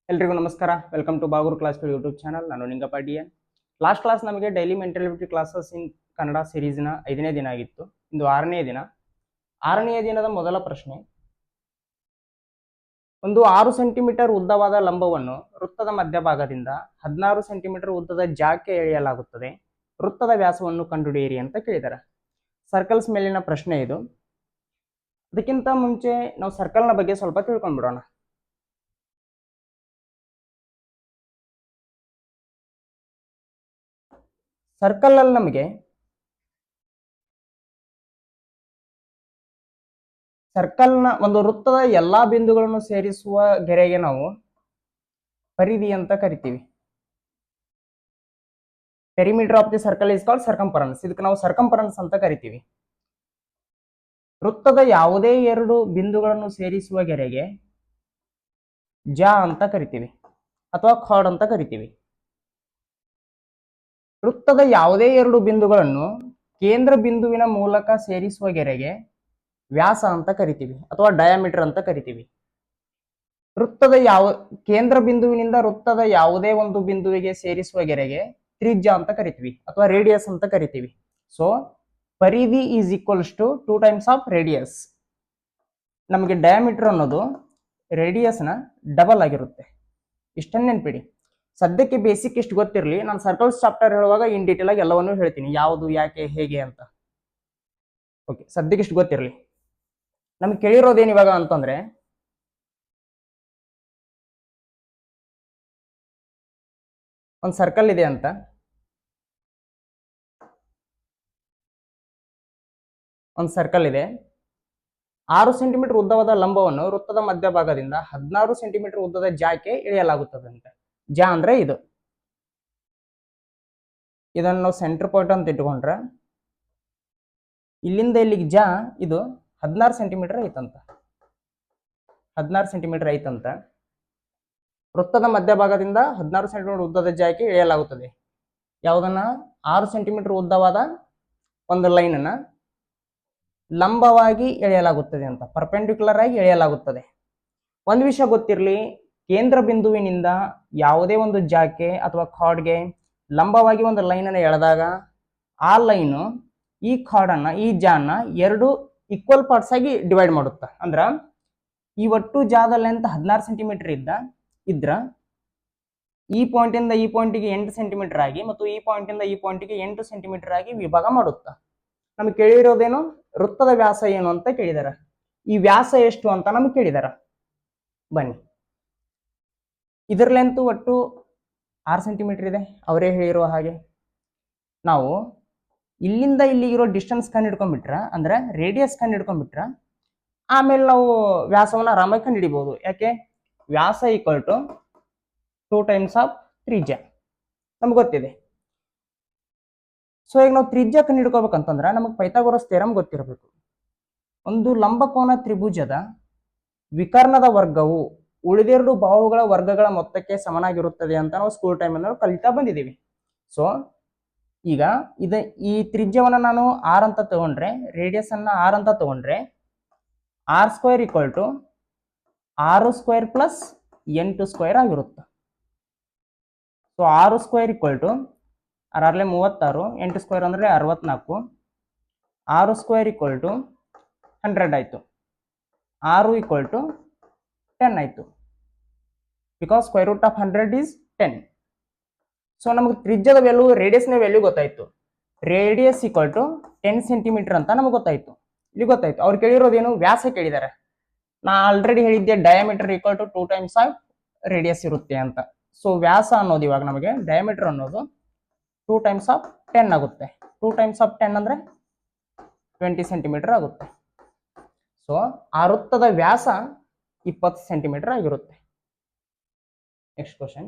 ಎಲ್ರಿಗೂ ನಮಸ್ಕಾರ. Welcome to Bagur class YouTube channel. ನಾನು Ningappa D N. Last class ನಮಗೆ daily mentality classes in Kannada ಸೀರೀಸ್ನ 5ನೇ ದಿನ ಆಗಿತ್ತು. ಇಂದು 6ನೇ ದಿನ. 6ನೇ ದಿನದ ಮೊದಲ ಪ್ರಶ್ನೆ, ಒಂದು 6 ಸೆಂಟಿಮೀಟರ್ ಉದ್ದವಾದ ಲಂಬವನ್ನು ವೃತ್ತದ ಮಧ್ಯಭಾಗದಿಂದ 16 ಸೆಂಟಿಮೀಟರ್ ಉದ್ದದ ಜಾಕ್ಕೆ ಎಳೆಯಲಾಗುತ್ತದೆ. ವೃತ್ತದ ವ್ಯಾಸವನ್ನು ಕಂಡುಹಿಡಿಯಿರಿ ಅಂತ ಕೇಳಿದ್ದಾರೆ. ಸರ್ಕಲ್ಸ್ ಮೇಲಿನ ಪ್ರಶ್ನೆ ಇದು. ಅದಕ್ಕಿಂತ ಮುಂಚೆ ನಾವು ಸರ್ಕಲ್ನ ಬಗ್ಗೆ ಸ್ವಲ್ಪ ತಿಳ್ಕೊಂಡ್ಬಿಡೋಣ. ಸರ್ಕಲ್ ಅಲ್ಲಿ ನಮಗೆ ಸರ್ಕಲ್ನ ಒಂದು ವೃತ್ತದ ಎಲ್ಲಾ ಬಿಂದುಗಳನ್ನು ಸೇರಿಸುವ ಗೆರೆಗೆ ನಾವು ಪರಿಧಿ ಅಂತ ಕರಿತೀವಿ. Perimeter of the circle is called circumference. ಇದಕ್ಕೆ ನಾವು ಸರ್ಕಂಫರೆನ್ಸ್ ಅಂತ ಕರಿತೀವಿ. ವೃತ್ತದ ಯಾವುದೇ ಎರಡು ಬಿಂದುಗಳನ್ನು ಸೇರಿಸುವ ಗೆರೆಗೆ ಜಾ ಅಂತ ಕರಿತೀವಿ ಅಥವಾ ಖಾಡ್ ಅಂತ ಕರಿತೀವಿ. ವೃತ್ತದ ಯಾವುದೇ ಎರಡು ಬಿಂದುಗಳನ್ನು ಕೇಂದ್ರ ಬಿಂದುವಿನ ಮೂಲಕ ಸೇರಿಸುವ ಗೆರೆಗೆ ವ್ಯಾಸ ಅಂತ ಕರಿತೀವಿ ಅಥವಾ ಡಯಾಮೀಟರ್ ಅಂತ ಕರಿತೀವಿ. ವೃತ್ತದ ಕೇಂದ್ರ ಬಿಂದುವಿನಿಂದ ವೃತ್ತದ ಯಾವುದೇ ಒಂದು ಬಿಂದುವಿಗೆ ಸೇರಿಸುವ ಗೆರೆಗೆ ತ್ರಿಜ್ಯ ಅಂತ ಕರಿತೀವಿ ಅಥವಾ ರೇಡಿಯಸ್ ಅಂತ ಕರಿತೀವಿ. ಸೊ ಪರಿಧಿ is equals to 2 times of radius. ನಮಗೆ ಡಯಾಮೀಟರ್ ಅನ್ನೋದು ರೇಡಿಯಸ್ ನ ಡಬಲ್ ಆಗಿರುತ್ತೆ. ಇಷ್ಟನ್ನು ನೆನ್ಪಿಡಿ. ಸದ್ಯಕ್ಕೆ ಬೇಸಿಕ್ ಇಷ್ಟು ಗೊತ್ತಿರಲಿ. ನಾನು ಸರ್ಕಲ್ಸ್ ಚಾಪ್ಟರ್ ಹೇಳುವಾಗ ಇನ್ ಡೀಟೇಲ್ ಆಗಿ ಎಲ್ಲವನ್ನೂ ಹೇಳ್ತೀನಿ, ಯಾವುದು, ಯಾಕೆ, ಹೇಗೆ ಅಂತ. ಓಕೆ, ಸದ್ಯಕ್ಕೆ ಇಷ್ಟು ಗೊತ್ತಿರಲಿ. ನಮ್ಗೆ ಕೇಳಿರೋದೇನು ಇವಾಗ ಅಂತಂದ್ರೆ, ಒಂದು ಸರ್ಕಲ್ ಇದೆ ಅಂತ. ಒಂದು ಸರ್ಕಲ್ ಇದೆ. 6 ಸೆಂಟಿಮೀಟರ್ ಉದ್ದವಾದ ಲಂಬವನ್ನು ವೃತ್ತದ ಮಧ್ಯಭಾಗದಿಂದ 16 ಸೆಂಟಿಮೀಟರ್ ಉದ್ದದ ಜಾಕ್ಕೆ ಇಳಿಯಲಾಗುತ್ತದಂತೆ. ಜಾ ಅಂದ್ರೆ ಇದು. ಇದನ್ನು ನಾವು ಸೆಂಟರ್ ಪಾಯಿಂಟ್ ಅಂತ ಇಟ್ಕೊಂಡ್ರೆ ಇಲ್ಲಿಂದ ಇಲ್ಲಿಗೆ ಜಾ ಇದು 16 ಸೆಂಟಿಮೀಟರ್ ಐತಂತ. 16 ಸೆಂಟಿಮೀಟರ್ ಐತಂತ. ವೃತ್ತದ ಮಧ್ಯಭಾಗದಿಂದ 16 ಸೆಂಟಿಮೀಟರ್ ಉದ್ದದ ಜಾಕ್ಕೆ ಇಳಿಯಲಾಗುತ್ತದೆ. ಯಾವುದನ್ನ? 6 ಸೆಂಟಿಮೀಟರ್ ಉದ್ದವಾದ ಒಂದು ಲೈನ್ ಅನ್ನ ಲಂಬವಾಗಿ ಎಳೆಯಲಾಗುತ್ತದೆ ಅಂತ, ಪರ್ಪೆಂಡಿಕ್ಯುಲರ್ ಆಗಿ ಎಳೆಯಲಾಗುತ್ತದೆ. ಒಂದು ವಿಷಯ ಗೊತ್ತಿರಲಿ, ಕೇಂದ್ರ ಬಿಂದುವಿನಿಂದ ಯಾವುದೇ ಒಂದು ಜಾಕ್ಕೆ ಅಥವಾ ಖಾಡ್ಗೆ ಲಂಬವಾಗಿ ಒಂದು ಲೈನ್ ಅನ್ನು ಎಳೆದಾಗ ಆ ಲೈನು ಈ ಖಾಡನ್ನ, ಈ ಜಾನ್ನ ಎರಡು ಈಕ್ವಲ್ ಪಾರ್ಟ್ಸ್ ಆಗಿ ಡಿವೈಡ್ ಮಾಡುತ್ತಾ. ಅಂದ್ರ ಈ ಒಟ್ಟು ಜಾದ ಲೆಂತ್ 16 ಸೆಂಟಿಮೀಟರ್ ಇದ್ರ ಈ ಪಾಯಿಂಟ್ ಇಂದ ಈ ಪಾಯಿಂಟ್ಗೆ 8 ಸೆಂಟಿಮೀಟರ್ ಆಗಿ ಮತ್ತು ಈ ಪಾಯಿಂಟ್ ಇಂದ ಈ ಪಾಯಿಂಟ್ಗೆ 8 ಸೆಂಟಿಮೀಟರ್ ಆಗಿ ವಿಭಾಗ ಮಾಡುತ್ತಾ. ನಮ್ಗೆ ಕೇಳಿರೋದೇನು? ವೃತ್ತದ ವ್ಯಾಸ ಏನು ಅಂತ ಕೇಳಿದಾರ. ಈ ವ್ಯಾಸ ಎಷ್ಟು ಅಂತ ನಮ್ಗೆ ಕೇಳಿದಾರ. ಬನ್ನಿ, ಇದರ ಲೆಂತ್ ಒಟ್ಟು 6 ಸೆಂಟಿಮೀಟರ್ ಇದೆ. ಅವರೇ ಹೇಳಿರುವ ಹಾಗೆ ನಾವು ಇಲ್ಲಿಂದ ಇಲ್ಲಿಗಿರೋ ಡಿಸ್ಟೆನ್ಸ್ ಕಂಡು ಹಿಡ್ಕೊಂಡ್ಬಿಟ್ರ, ಅಂದ್ರೆ ರೇಡಿಯಸ್ ಕಂಡು ಹಿಡ್ಕೊಂಡ್ಬಿಟ್ರ, ಆಮೇಲೆ ನಾವು ವ್ಯಾಸವನ್ನು ಆರಾಮಾಗಿ ಕಂಡು ಹಿಡಿಬಹುದು. ಯಾಕೆ? ವ್ಯಾಸ ಈಕ್ವಲ್ ಟು 2 ಟೈಮ್ಸ್ ಆಫ್ ತ್ರಿಜ್ಯ ನಮ್ಗೆ ಗೊತ್ತಿದೆ. ಸೊ ಈಗ ನಾವು ತ್ರಿಜ್ಯ ಕಂಡು ಹಿಡ್ಕೋಬೇಕಂತಂದ್ರೆ ನಮಗೆ ಪೈಥಾಗೋರಸ್ ಥಿಯರಂ ಗೊತ್ತಿರಬೇಕು. ಒಂದು ಲಂಬಕೋನ ತ್ರಿಭುಜದ ವಿಕರ್ಣದ ವರ್ಗವು ಉಳಿದೆರಡು ಬಾಹುಗಳ ವರ್ಗಗಳ ಮೊತ್ತಕ್ಕೆ ಸಮನಾಗಿರುತ್ತದೆ ಅಂತ ನಾವು ಸ್ಕೂಲ್ ಟೈಮ್ ಅನ್ನು ಕಲಿತಾ ಬಂದಿದ್ದೀವಿ. ಸೊ ಈಗ ಈ ತ್ರಿಜ್ಯವನ್ನ ನಾನು ಆರ್ ಅಂತ ತಗೊಂಡ್ರೆ, ರೇಡಿಯಸ್ ಅನ್ನ ಆರ್ ಅಂತ ತಗೊಂಡ್ರೆ, R square equal to 6 square plus 8 square ಆಗಿರುತ್ತೆ. So 6 square equal to 36, 8 square ಅಂದ್ರೆ 64, 6 ಸ್ಕ್ವೇರ್ ಈಕ್ವಲ್ ಟು 100 ಆಯ್ತು. 6 ಈಕ್ವಲ್ ಟು 10 ಆಯ್ತು. Because square root of 100 is 10. So ನಮಗೆ ತ್ರಿಜ್ಯದ ವ್ಯಾಲ್ಯೂ, ರೇಡಿಯಸ್ನ ವ್ಯಾಲ್ಯೂ ಗೊತ್ತಾಯ್ತು. ರೇಡಿಯಸ್ ಈಕ್ವಲ್ ಟು 10 ಸೆಂಟಿಮೀಟರ್ ಅಂತ ನಮಗೆ ಗೊತ್ತಾಯ್ತು. ಇಲ್ಲಿ ಗೊತ್ತಾಯ್ತು. ಅವ್ರು ಕೇಳಿರೋದೇನು? ವ್ಯಾಸ ಕೇಳಿದ್ದಾರೆ. ನಾ ಆಲ್ರೆಡಿ ಹೇಳಿದ್ದೆ diameter equal to 2 times of radius ಇರುತ್ತೆ ಅಂತ. ಸೊ ವ್ಯಾಸ ಅನ್ನೋದು ಇವಾಗ ನಮಗೆ ಡಯಾಮೀಟರ್ ಅನ್ನೋದು 2 ಟೈಮ್ಸ್ ಆಫ್ 10 ಆಗುತ್ತೆ. 2 ಟೈಮ್ಸ್ ಆಫ್ 10 ಅಂದ್ರೆ 20 ಸೆಂಟಿಮೀಟರ್ ಆಗುತ್ತೆ. ಸೊ ಆ ವೃತ್ತದ ವ್ಯಾಸ 20 ಸೆಂಟಿಮೀಟರ್ ಆಗಿರುತ್ತೆ. Next question.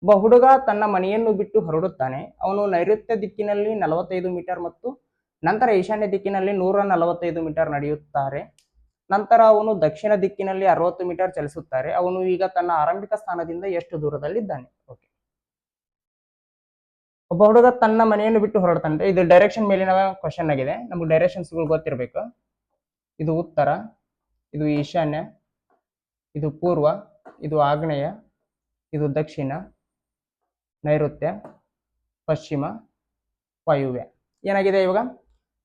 ಒಬ್ಬ ಹುಡುಗ ತನ್ನ ಮನೆಯನ್ನು ಬಿಟ್ಟು ಹೊರಡುತ್ತಾನೆ. ಅವನು ನೈಋತ್ಯ ದಿಕ್ಕಿನಲ್ಲಿ 45 ಮೀಟರ್ ಮತ್ತು ನಂತರ ಈಶಾನ್ಯ ದಿಕ್ಕಿನಲ್ಲಿ 145 ಮೀಟರ್ ನಡೆಯುತ್ತಾರೆ. ನಂತರ ಅವನು ದಕ್ಷಿಣ ದಿಕ್ಕಿನಲ್ಲಿ 60 ಮೀಟರ್ ಚಲಿಸುತ್ತಾರೆ. ಅವನು ಈಗ ತನ್ನ ಆರಂಭಿಕ ಸ್ಥಾನದಿಂದ ಎಷ್ಟು ದೂರದಲ್ಲಿದ್ದಾನೆ? ಓಕೆ, ಒಬ್ಬ ಹುಡುಗ ತನ್ನ ಮನೆಯನ್ನು ಬಿಟ್ಟು ಹೊರಡ್ತಾನೆ. ಇದು ಡೈರೆಕ್ಷನ್ ಮೇಲಿನ ಕ್ವಶನ್ ಆಗಿದೆ. ನಮ್ಗೆ ಡೈರೆಕ್ಷನ್ಸ್ ಗೊತ್ತಿರಬೇಕು. ಇದು ಉತ್ತರ, ಇದು ಈಶಾನ್ಯ, ಇದು ಪೂರ್ವ, ಇದು ಆಗ್ನೇಯ, ಇದು ದಕ್ಷಿಣ, ನೈಋತ್ಯ, ಪಶ್ಚಿಮ, ವಾಯುವ್ಯ. ಏನಾಗಿದೆ ಇವಾಗ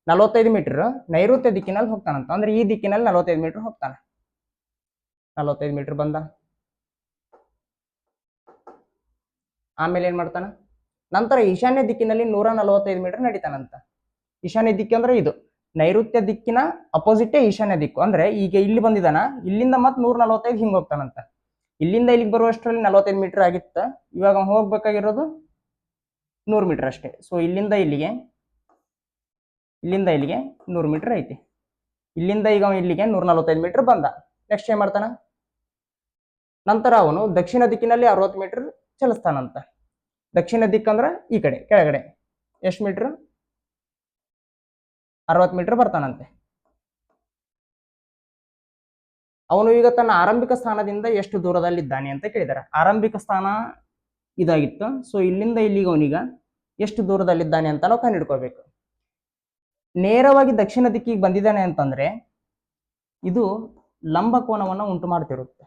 45 ಮೀಟರ್ ನೈಋತ್ಯ ದಿಕ್ಕಿನಲ್ಲಿ ಹೋಗ್ತಾನಂತ, ಅಂದ್ರೆ ಈ ದಿಕ್ಕಿನಲ್ಲಿ 45 ಮೀಟರ್ ಹೋಗ್ತಾನೆ. 45 ಮೀಟರ್ ಬಂದ. ಆಮೇಲೆ ಏನ್ ಮಾಡ್ತಾನ, ನಂತರ ಈಶಾನ್ಯ ದಿಕ್ಕಿನಲ್ಲಿ 145 ಮೀಟರ್ ನಡೀತಾನಂತ. ಈಶಾನ್ಯ ದಿಕ್ಕು ಅಂದ್ರೆ ಇದು ನೈಋತ್ಯ ದಿಕ್ಕಿನ ಅಪೋಸಿಟ್ ಈಶಾನ್ಯ ದಿಕ್ಕು. ಅಂದ್ರೆ ಈಗ ಇಲ್ಲಿ ಬಂದಿದಾನ, ಇಲ್ಲಿಂದ ಮತ್ 145 ಹಿಂಗ್ ಹೋಗ್ತಾನಂತ. ಇಲ್ಲಿಂದ ಇಲ್ಲಿಗೆ ಬರುವಷ್ಟರಲ್ಲಿ 45 ಮೀಟರ್ ಆಗಿತ್ತ. ಇವಾಗ ಹೋಗ್ಬೇಕಾಗಿರೋದು 100 ಮೀಟರ್ ಅಷ್ಟೇ. ಸೊ ಇಲ್ಲಿಂದ ಇಲ್ಲಿಗೆ 100 ಮೀಟರ್ ಐತಿ. ಇಲ್ಲಿಂದ ಈಗ ಇಲ್ಲಿಗೆ 145 ಮೀಟರ್ ಬಂದ. ನೆಕ್ಸ್ಟ್ ಏನ್ ಮಾಡ್ತಾನ, ನಂತರ ಅವನು ದಕ್ಷಿಣ ದಿಕ್ಕಿನಲ್ಲಿ 60 ಮೀಟರ್ ಚಲಿಸ್ತಾನಂತ. ದಕ್ಷಿಣ ದಿಕ್ಕಂದ್ರ ಈ ಕಡೆ ಕೆಳಗಡೆ ಎಷ್ಟು ಮೀಟರ್, 60 ಮೀಟರ್ ಬರ್ತಾನಂತೆ. ಅವನು ಈಗ ತನ್ನ ಆರಂಭಿಕ ಸ್ಥಾನದಿಂದ ಎಷ್ಟು ದೂರದಲ್ಲಿದ್ದಾನೆ ಅಂತ ಕೇಳಿದಾರೆ. ಆರಂಭಿಕ ಸ್ಥಾನ ಇದಾಗಿತ್ತು. ಸೊ ಇಲ್ಲಿಂದ ಇಲ್ಲಿಗೆ ಅವನೀಗ ಎಷ್ಟು ದೂರದಲ್ಲಿದ್ದಾನೆ ಅಂತ ನಾವು ಕಂಡುಹಿಡ್ಕೋಬೇಕು. ನೇರವಾಗಿ ದಕ್ಷಿಣ ದಿಕ್ಕಿಗೆ ಬಂದಿದ್ದಾನೆ ಅಂತಂದ್ರೆ ಇದು ಲಂಬ ಕೋನವನ್ನು ಉಂಟು ಮಾಡ್ತಿರುತ್ತೆ.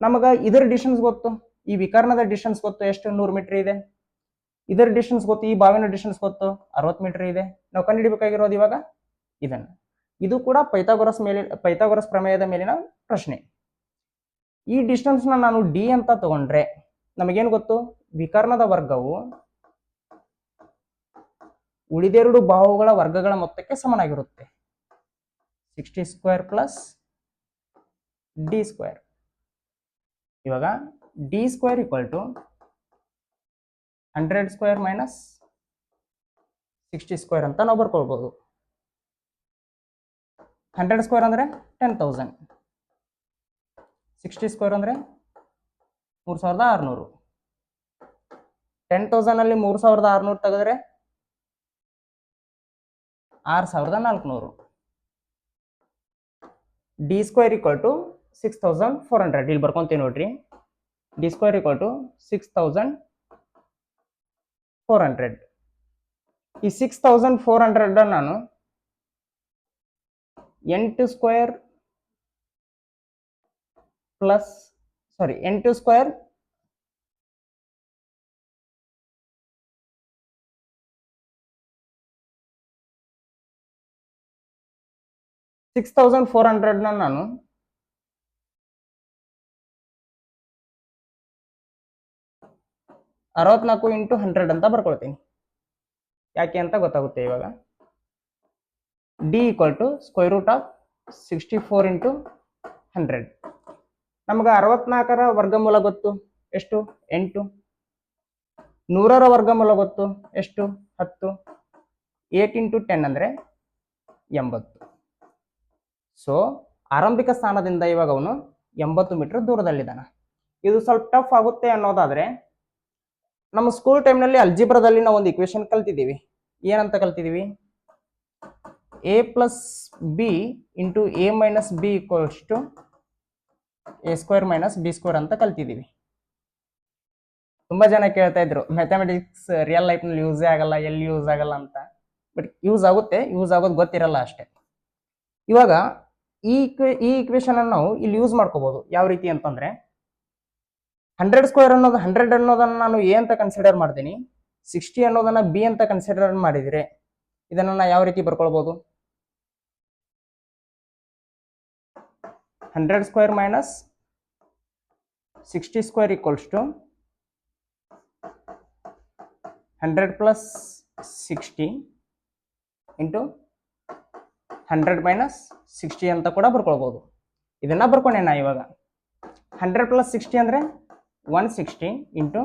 ನಮಗ ಇದರ ಡಿಸ್ಟೆನ್ಸ್ ಗೊತ್ತು, ಈ ವಿಕರ್ಣದ ಡಿಸ್ಟೆನ್ಸ್ ಗೊತ್ತು, ಎಷ್ಟು 100 ಮೀಟರ್ ಇದೆ. ಇದರ ಡಿಸ್ಟೆನ್ಸ್ ಗೊತ್ತು, ಈ ಬಾವಿನ ಡಿಸ್ಟೆನ್ಸ್ ಗೊತ್ತು, 60 ಮೀಟರ್ ಇದೆ. ನಾವು ಕಂಡುಹಿಡಬೇಕಾಗಿರೋದು ಇವಾಗ ಇದನ್ನ. ಇದು ಕೂಡ ಪೈಥಾಗೊರಸ್ ಪ್ರಮೇಯದ ಮೇಲಿನ ಪ್ರಶ್ನೆ. ಈ ಡಿಸ್ಟೆನ್ಸ್ ನಾನು ಡಿ ಅಂತ ತಗೊಂಡ್ರೆ ನಮಗೇನು ಗೊತ್ತು, ವಿಕರ್ಣದ ವರ್ಗವು ಉಳಿದೆರಡು ಬಾಹುಗಳ ವರ್ಗಗಳ ಮೊತ್ತಕ್ಕೆ ಸಮನಾಗಿರುತ್ತೆ. 60 ಸ್ಕ್ವೇರ್ ಪ್ಲಸ್ ಡಿ ಸ್ಕ್ವೇರ್. ಇವಾಗ D square equal to 100 square minus 60 square ಅಂತ ನಾವು ಬರ್ಕೊಳ್ಬಹುದು. 100 ಸ್ಕ್ವೇರ್ ಅಂದ್ರೆ 10,000, 60 ಸ್ಕ್ವೇರ್ ಅಂದ್ರೆ 3600. 10,000 ಅಲ್ಲಿ 3600 ತೆಗೆದ್ರೆ 6400. D square equal to 6400. ಇಲ್ಲಿ ಬರ್ಕೊಂತೀವಿ ನೋಡ್ರಿ, ಡಿ ಸ್ಕ್ವೇರ್ ಈಕ್ವಲ್ ಟು 6400. ಈ 6400 ನಾನು 8 ಸ್ಕ್ವೇರ್ ಪ್ಲಸ್ 8 ಸ್ಕ್ವೇರ್ ನಾನು 64 ಇಂಟು 100 ಅಂತ ಬರ್ಕೊಳ್ತೀನಿ. ಯಾಕೆ ಅಂತ ಗೊತ್ತಾಗುತ್ತೆ ಇವಾಗ. D equal to square root of 64 into 100. ನಮ್ಗೆ 64ರ ವರ್ಗಮೂಲ ಗೊತ್ತು ಎಷ್ಟು, 8. 100ರ ವರ್ಗಮೂಲ ಗೊತ್ತು ಎಷ್ಟು, 10. 8 ಇಂಟು 10 ಅಂದ್ರೆ 80. ಸೊ ಆರಂಭಿಕ ಸ್ಥಾನದಿಂದ ಇವಾಗ ಅವನು 80 ಮೀಟರ್ ದೂರದಲ್ಲಿದ್ದಾನ. ಇದು ಸ್ವಲ್ಪ ಟಫ್ ಆಗುತ್ತೆ ಅನ್ನೋದಾದ್ರೆ, ನಮ್ಮ ಸ್ಕೂಲ್ ಟೈಮ್ನಲ್ಲಿ ಅಲ್ಜಿಬ್ರಾದಲ್ಲಿ ನಾವು ಒಂದು ಇಕ್ವೇಶನ್ ಕಲ್ತಿದ್ದೀವಿ. ಏನಂತ ಕಲ್ತಿದ್ದೀವಿ, A plus B into A minus B equals to A square minus B square ಅಂತ ಕಲ್ತಿದ್ದೀವಿ. ತುಂಬಾ ಜನ ಕೇಳ್ತಾ ಇದ್ರು ಮ್ಯಾಥಮೆಟಿಕ್ಸ್ ರಿಯಲ್ ಲೈಫ್ನಲ್ಲಿ ಯೂಸೇ ಆಗಲ್ಲ, ಎಲ್ಲಿ ಯೂಸ್ ಆಗಲ್ಲ ಅಂತ. ಬಟ್ ಯೂಸ್ ಆಗುತ್ತೆ, ಯೂಸ್ ಆಗೋದು ಗೊತ್ತಿರಲ್ಲ ಅಷ್ಟೇ. ಇವಾಗ ಈ ಇಕ್ವೇಶನ್ ಅನ್ನು ನಾವು ಇಲ್ಲಿ ಯೂಸ್ ಮಾಡ್ಕೋಬಹುದು. ಯಾವ ರೀತಿ ಅಂತಂದ್ರೆ, 100 ಸ್ಕ್ವೇರ್ ಅನ್ನೋದು 100 ಅನ್ನೋದನ್ನ ನಾನು ಎ ಅಂತ ಕನ್ಸಿಡರ್ ಮಾಡ್ತೀನಿ, 60 ಅನ್ನೋದನ್ನ ಬಿ ಅಂತ ಕನ್ಸಿಡರ್ ಮಾಡಿದ್ರೆ ಇದನ್ನ ನಾನು ಯಾವ ರೀತಿ ಬರ್ಕೊಳ್ಬಹುದು, 100 square minus 60 square equals to 100 plus 60 into 100 minus 60 ಅಂತ ಕೂಡ ಬರ್ಕೊಳ್ಬಹುದು. ಇದನ್ನ ಬರ್ಕೊಂಡೆ ನಾ ಇವಾಗ. 100 ಪ್ಲಸ್ 60 ಅಂದ್ರೆ 160 ಇಂಟು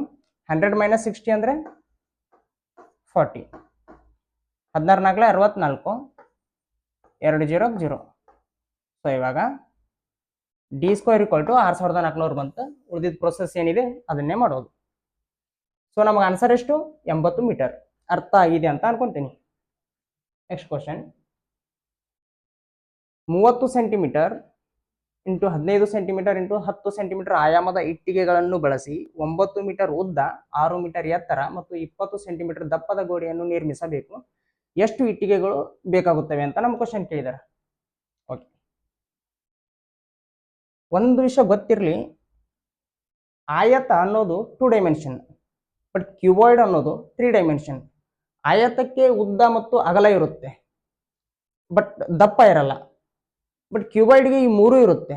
100 ಮೈನಸ್ 60 ಅಂದ್ರೆ 40. 16 64, 2 0 0. ಸೊ ಇವಾಗ ಡಿ ಸ್ಕ್ವೇರ್ ಈಕ್ವಲ್ ಟು 6400 ಬಂತು. ಉಳಿದಿದ್ದ ಪ್ರೊಸೆಸ್ ಏನಿದೆ ಅದನ್ನೇ ಮಾಡೋದು. ಸೊ ನಮಗೆ ಆನ್ಸರ್ ಎಷ್ಟು, 80 ಮೀಟರ್. ಅರ್ಥ ಆಗಿದೆ ಅಂತ ಅನ್ಕೊಂತೀನಿ. Next question, 30 centimetre into 15 centimetre into 10 centimetre ಆಯಾಮದ ಇಟ್ಟಿಗೆಗಳನ್ನು ಬಳಸಿ 9 ಮೀಟರ್ ಉದ್ದ, 6 ಮೀಟರ್ ಎತ್ತರ ಮತ್ತು 20 ಸೆಂಟಿಮೀಟರ್ ದಪ್ಪದ ಗೋಡೆಯನ್ನು ನಿರ್ಮಿಸಬೇಕು. ಎಷ್ಟು ಇಟ್ಟಿಗೆಗಳು ಬೇಕಾಗುತ್ತವೆ ಅಂತ ನಮ್ಮ ಕ್ವಶನ್ ಕೇಳಿದ್ದಾರೆ. ಓಕೆ, ಒಂದು ವಿಷಯ ಗೊತ್ತಿರಲಿ, ಆಯತ ಅನ್ನೋದು 2 ಡೈಮೆನ್ಷನ್, ಬಟ್ ಕ್ಯೂಬಾಯ್ಡ್ ಅನ್ನೋದು 3 ಡೈಮೆನ್ಷನ್. ಆಯತಕ್ಕೆ ಉದ್ದ ಮತ್ತು ಅಗಲ ಇರುತ್ತೆ, ಬಟ್ ದಪ್ಪ ಇರಲ್ಲ. ಬಟ್ ಕ್ಯೂಬಾಯ್ಡ್ಗೆ ಈ ಮೂರು ಇರುತ್ತೆ.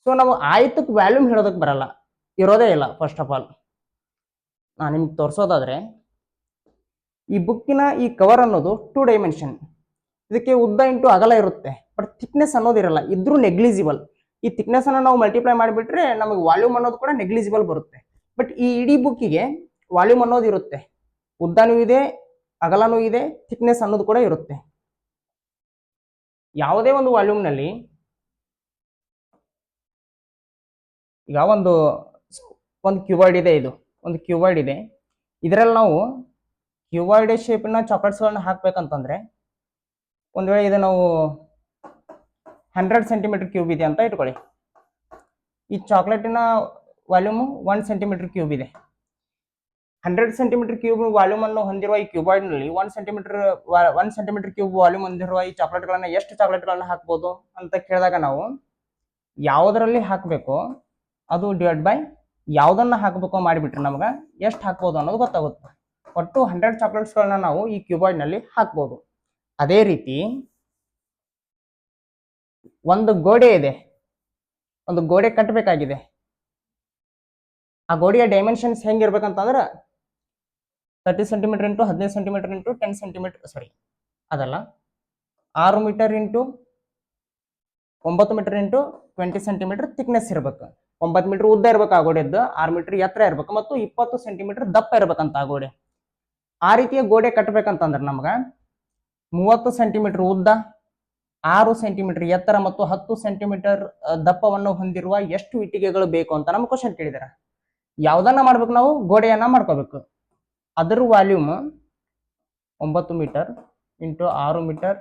ಸೊ ನಾವು ಆಯತಕ್ಕೆ ವ್ಯಾಲ್ಯೂಮ್ ಹೇಳೋದಕ್ಕೆ ಬರಲ್ಲ, ಇರೋದೇ ಇಲ್ಲ. ಫಸ್ಟ್ ಆಫ್ ಆಲ್ ನಾನು ನಿಮ್ಗೆ ತೋರಿಸೋದಾದ್ರೆ, ಈ ಬುಕ್ಕಿನ ಈ ಕವರ್ ಅನ್ನೋದು 2 ಡೈಮೆನ್ಷನ್. ಇದಕ್ಕೆ ಉದ್ದ ಇಂಟು ಅಗಲ ಇರುತ್ತೆ, ಬಟ್ ಥಿಕ್ನೆಸ್ ಅನ್ನೋದಿರಲ್ಲ, ಇದ್ರೂ ನೆಗ್ಲಿಜಿಬಲ್. ಈ ಥಿಕ್ನೆಸ್ ಅನ್ನು ನಾವು ಮಲ್ಟಿಪ್ಲೈ ಮಾಡಿಬಿಟ್ರೆ ನಮಗೆ ವಾಲ್ಯೂಮ್ ಅನ್ನೋದು ಕೂಡ ನೆಗ್ಲಿಜಿಬಲ್ ಬರುತ್ತೆ. ಬಟ್ ಈ ಇಡೀ ಬುಕ್ಕಿಗೆ ವಾಲ್ಯೂಮ್ ಅನ್ನೋದು ಇರುತ್ತೆ, ಉದ್ದನೂ ಇದೆ, ಅಗಲನೂ ಇದೆ, ಥಿಕ್ನೆಸ್ ಅನ್ನೋದು ಕೂಡ ಇರುತ್ತೆ. ಯಾವುದೇ ಒಂದು ವಾಲ್ಯೂಮ್ನಲ್ಲಿ ಈಗ ಒಂದು ಕ್ಯೂಬಾಯ್ಡ್ ಇದೆ, ಇದು ಒಂದು ಕ್ಯೂಬಾಯ್ಡ್ ಇದೆ. ಇದರಲ್ಲಿ ನಾವು ಕ್ಯೂಬಾಯ್ಡ್ ಶೇಪಿನ ಚಾಕ್ಲೇಟ್ಸ್ಗಳನ್ನ ಹಾಕ್ಬೇಕಂತಂದ್ರೆ, ಒಂದು ವೇಳೆ ಇದು ನಾವು 100 ಸೆಂಟಿಮೀಟರ್ ಕ್ಯೂಬ್ ಇದೆ ಅಂತ ಇಟ್ಕೊಳ್ಳಿ. ಈ ಚಾಕ್ಲೇಟಿನ ವಾಲ್ಯೂಮ್ 1 ಸೆಂಟಿಮೀಟರ್ ಕ್ಯೂಬ್ ಇದೆ. 100 ಸೆಂಟಿಮೀಟರ್ ಕ್ಯೂಬ್ ವಾಲ್ಯೂಮ್ ಅನ್ನು ಹೊಂದಿರುವ ಈ ಕ್ಯೂಬಾಯ್ಡ್ನಲ್ಲಿ 1 ಸೆಂಟಿಮೀಟರ್ ಕ್ಯೂಬ್ ವಾಲ್ಯೂಮ್ ಹೊಂದಿರುವ ಈ ಚಾಕ್ಲೇಟ್ಗಳನ್ನ ಎಷ್ಟು ಚಾಕ್ಲೇಟ್ಗಳನ್ನ ಹಾಕ್ಬೋದು ಅಂತ ಕೇಳಿದಾಗ ನಾವು ಯಾವುದರಲ್ಲಿ ಹಾಕಬೇಕು ಅದು ಡಿವೈಡ್ ಬೈ ಯಾವುದನ್ನ ಹಾಕಬೇಕು ಮಾಡಿಬಿಟ್ರೆ ನಮ್ಗೆ ಎಷ್ಟು ಹಾಕ್ಬೋದು ಅನ್ನೋದು ಗೊತ್ತಾಗುತ್ತೆ. ಒಟ್ಟು 100 ಚಾಕ್ಲೇಟ್ಸ್ಗಳನ್ನ ನಾವು ಈ ಕ್ಯೂಬಾಯ್ಡ್ನಲ್ಲಿ ಹಾಕ್ಬೋದು. ಅದೇ ರೀತಿ ಒಂದು ಗೋಡೆ ಇದೆ, ಒಂದು ಗೋಡೆ ಕಟ್ಟಬೇಕಾಗಿದೆ. ಆ ಗೋಡೆಯ ಡೈಮೆನ್ಷನ್ಸ್ ಹೆಂಗಿರ್ಬೇಕಂತಂದ್ರೆ 30 centimetre into 15 centimetre into 10 centimetre, sorry ಅದಲ್ಲ, 6 metre into 9 metre into 20 centimetre thickness ಇರ್ಬೇಕು. 9 ಮೀಟರ್ ಉದ್ದ ಇರ್ಬೇಕು ಆ ಗೋಡೆದ್ದು, 6 ಮೀಟರ್ ಎತ್ತರ ಇರ್ಬೇಕು, ಮತ್ತು 20 ಸೆಂಟಿಮೀಟರ್ ದಪ್ಪ ಇರ್ಬೇಕಂತ ಆ ಗೋಡೆ. ಆ ರೀತಿಯ ಗೋಡೆ ಕಟ್ಟಬೇಕಂತಂದ್ರೆ ನಮ್ಗೆ 30 ಸೆಂಟಿಮೀಟರ್ ಉದ್ದ, 6 ಸೆಂಟಿಮೀಟರ್ ಎತ್ತರ ಮತ್ತು 10 ಸೆಂಟಿಮೀಟರ್ ದಪ್ಪವನ್ನು ಹೊಂದಿರುವ ಎಷ್ಟು ಇಟ್ಟಿಗೆಗಳು ಬೇಕು ಅಂತ ನಮ್ಗೆ ಕ್ವಶನ್ ಕೇಳಿದಾರೆ. ಯಾವ್ದನ್ನ ಮಾಡ್ಬೇಕು ನಾವು? ಗೋಡೆಯನ್ನ ಮಾಡ್ಕೋಬೇಕು. ಅದರ volume 9 metre into 6 metre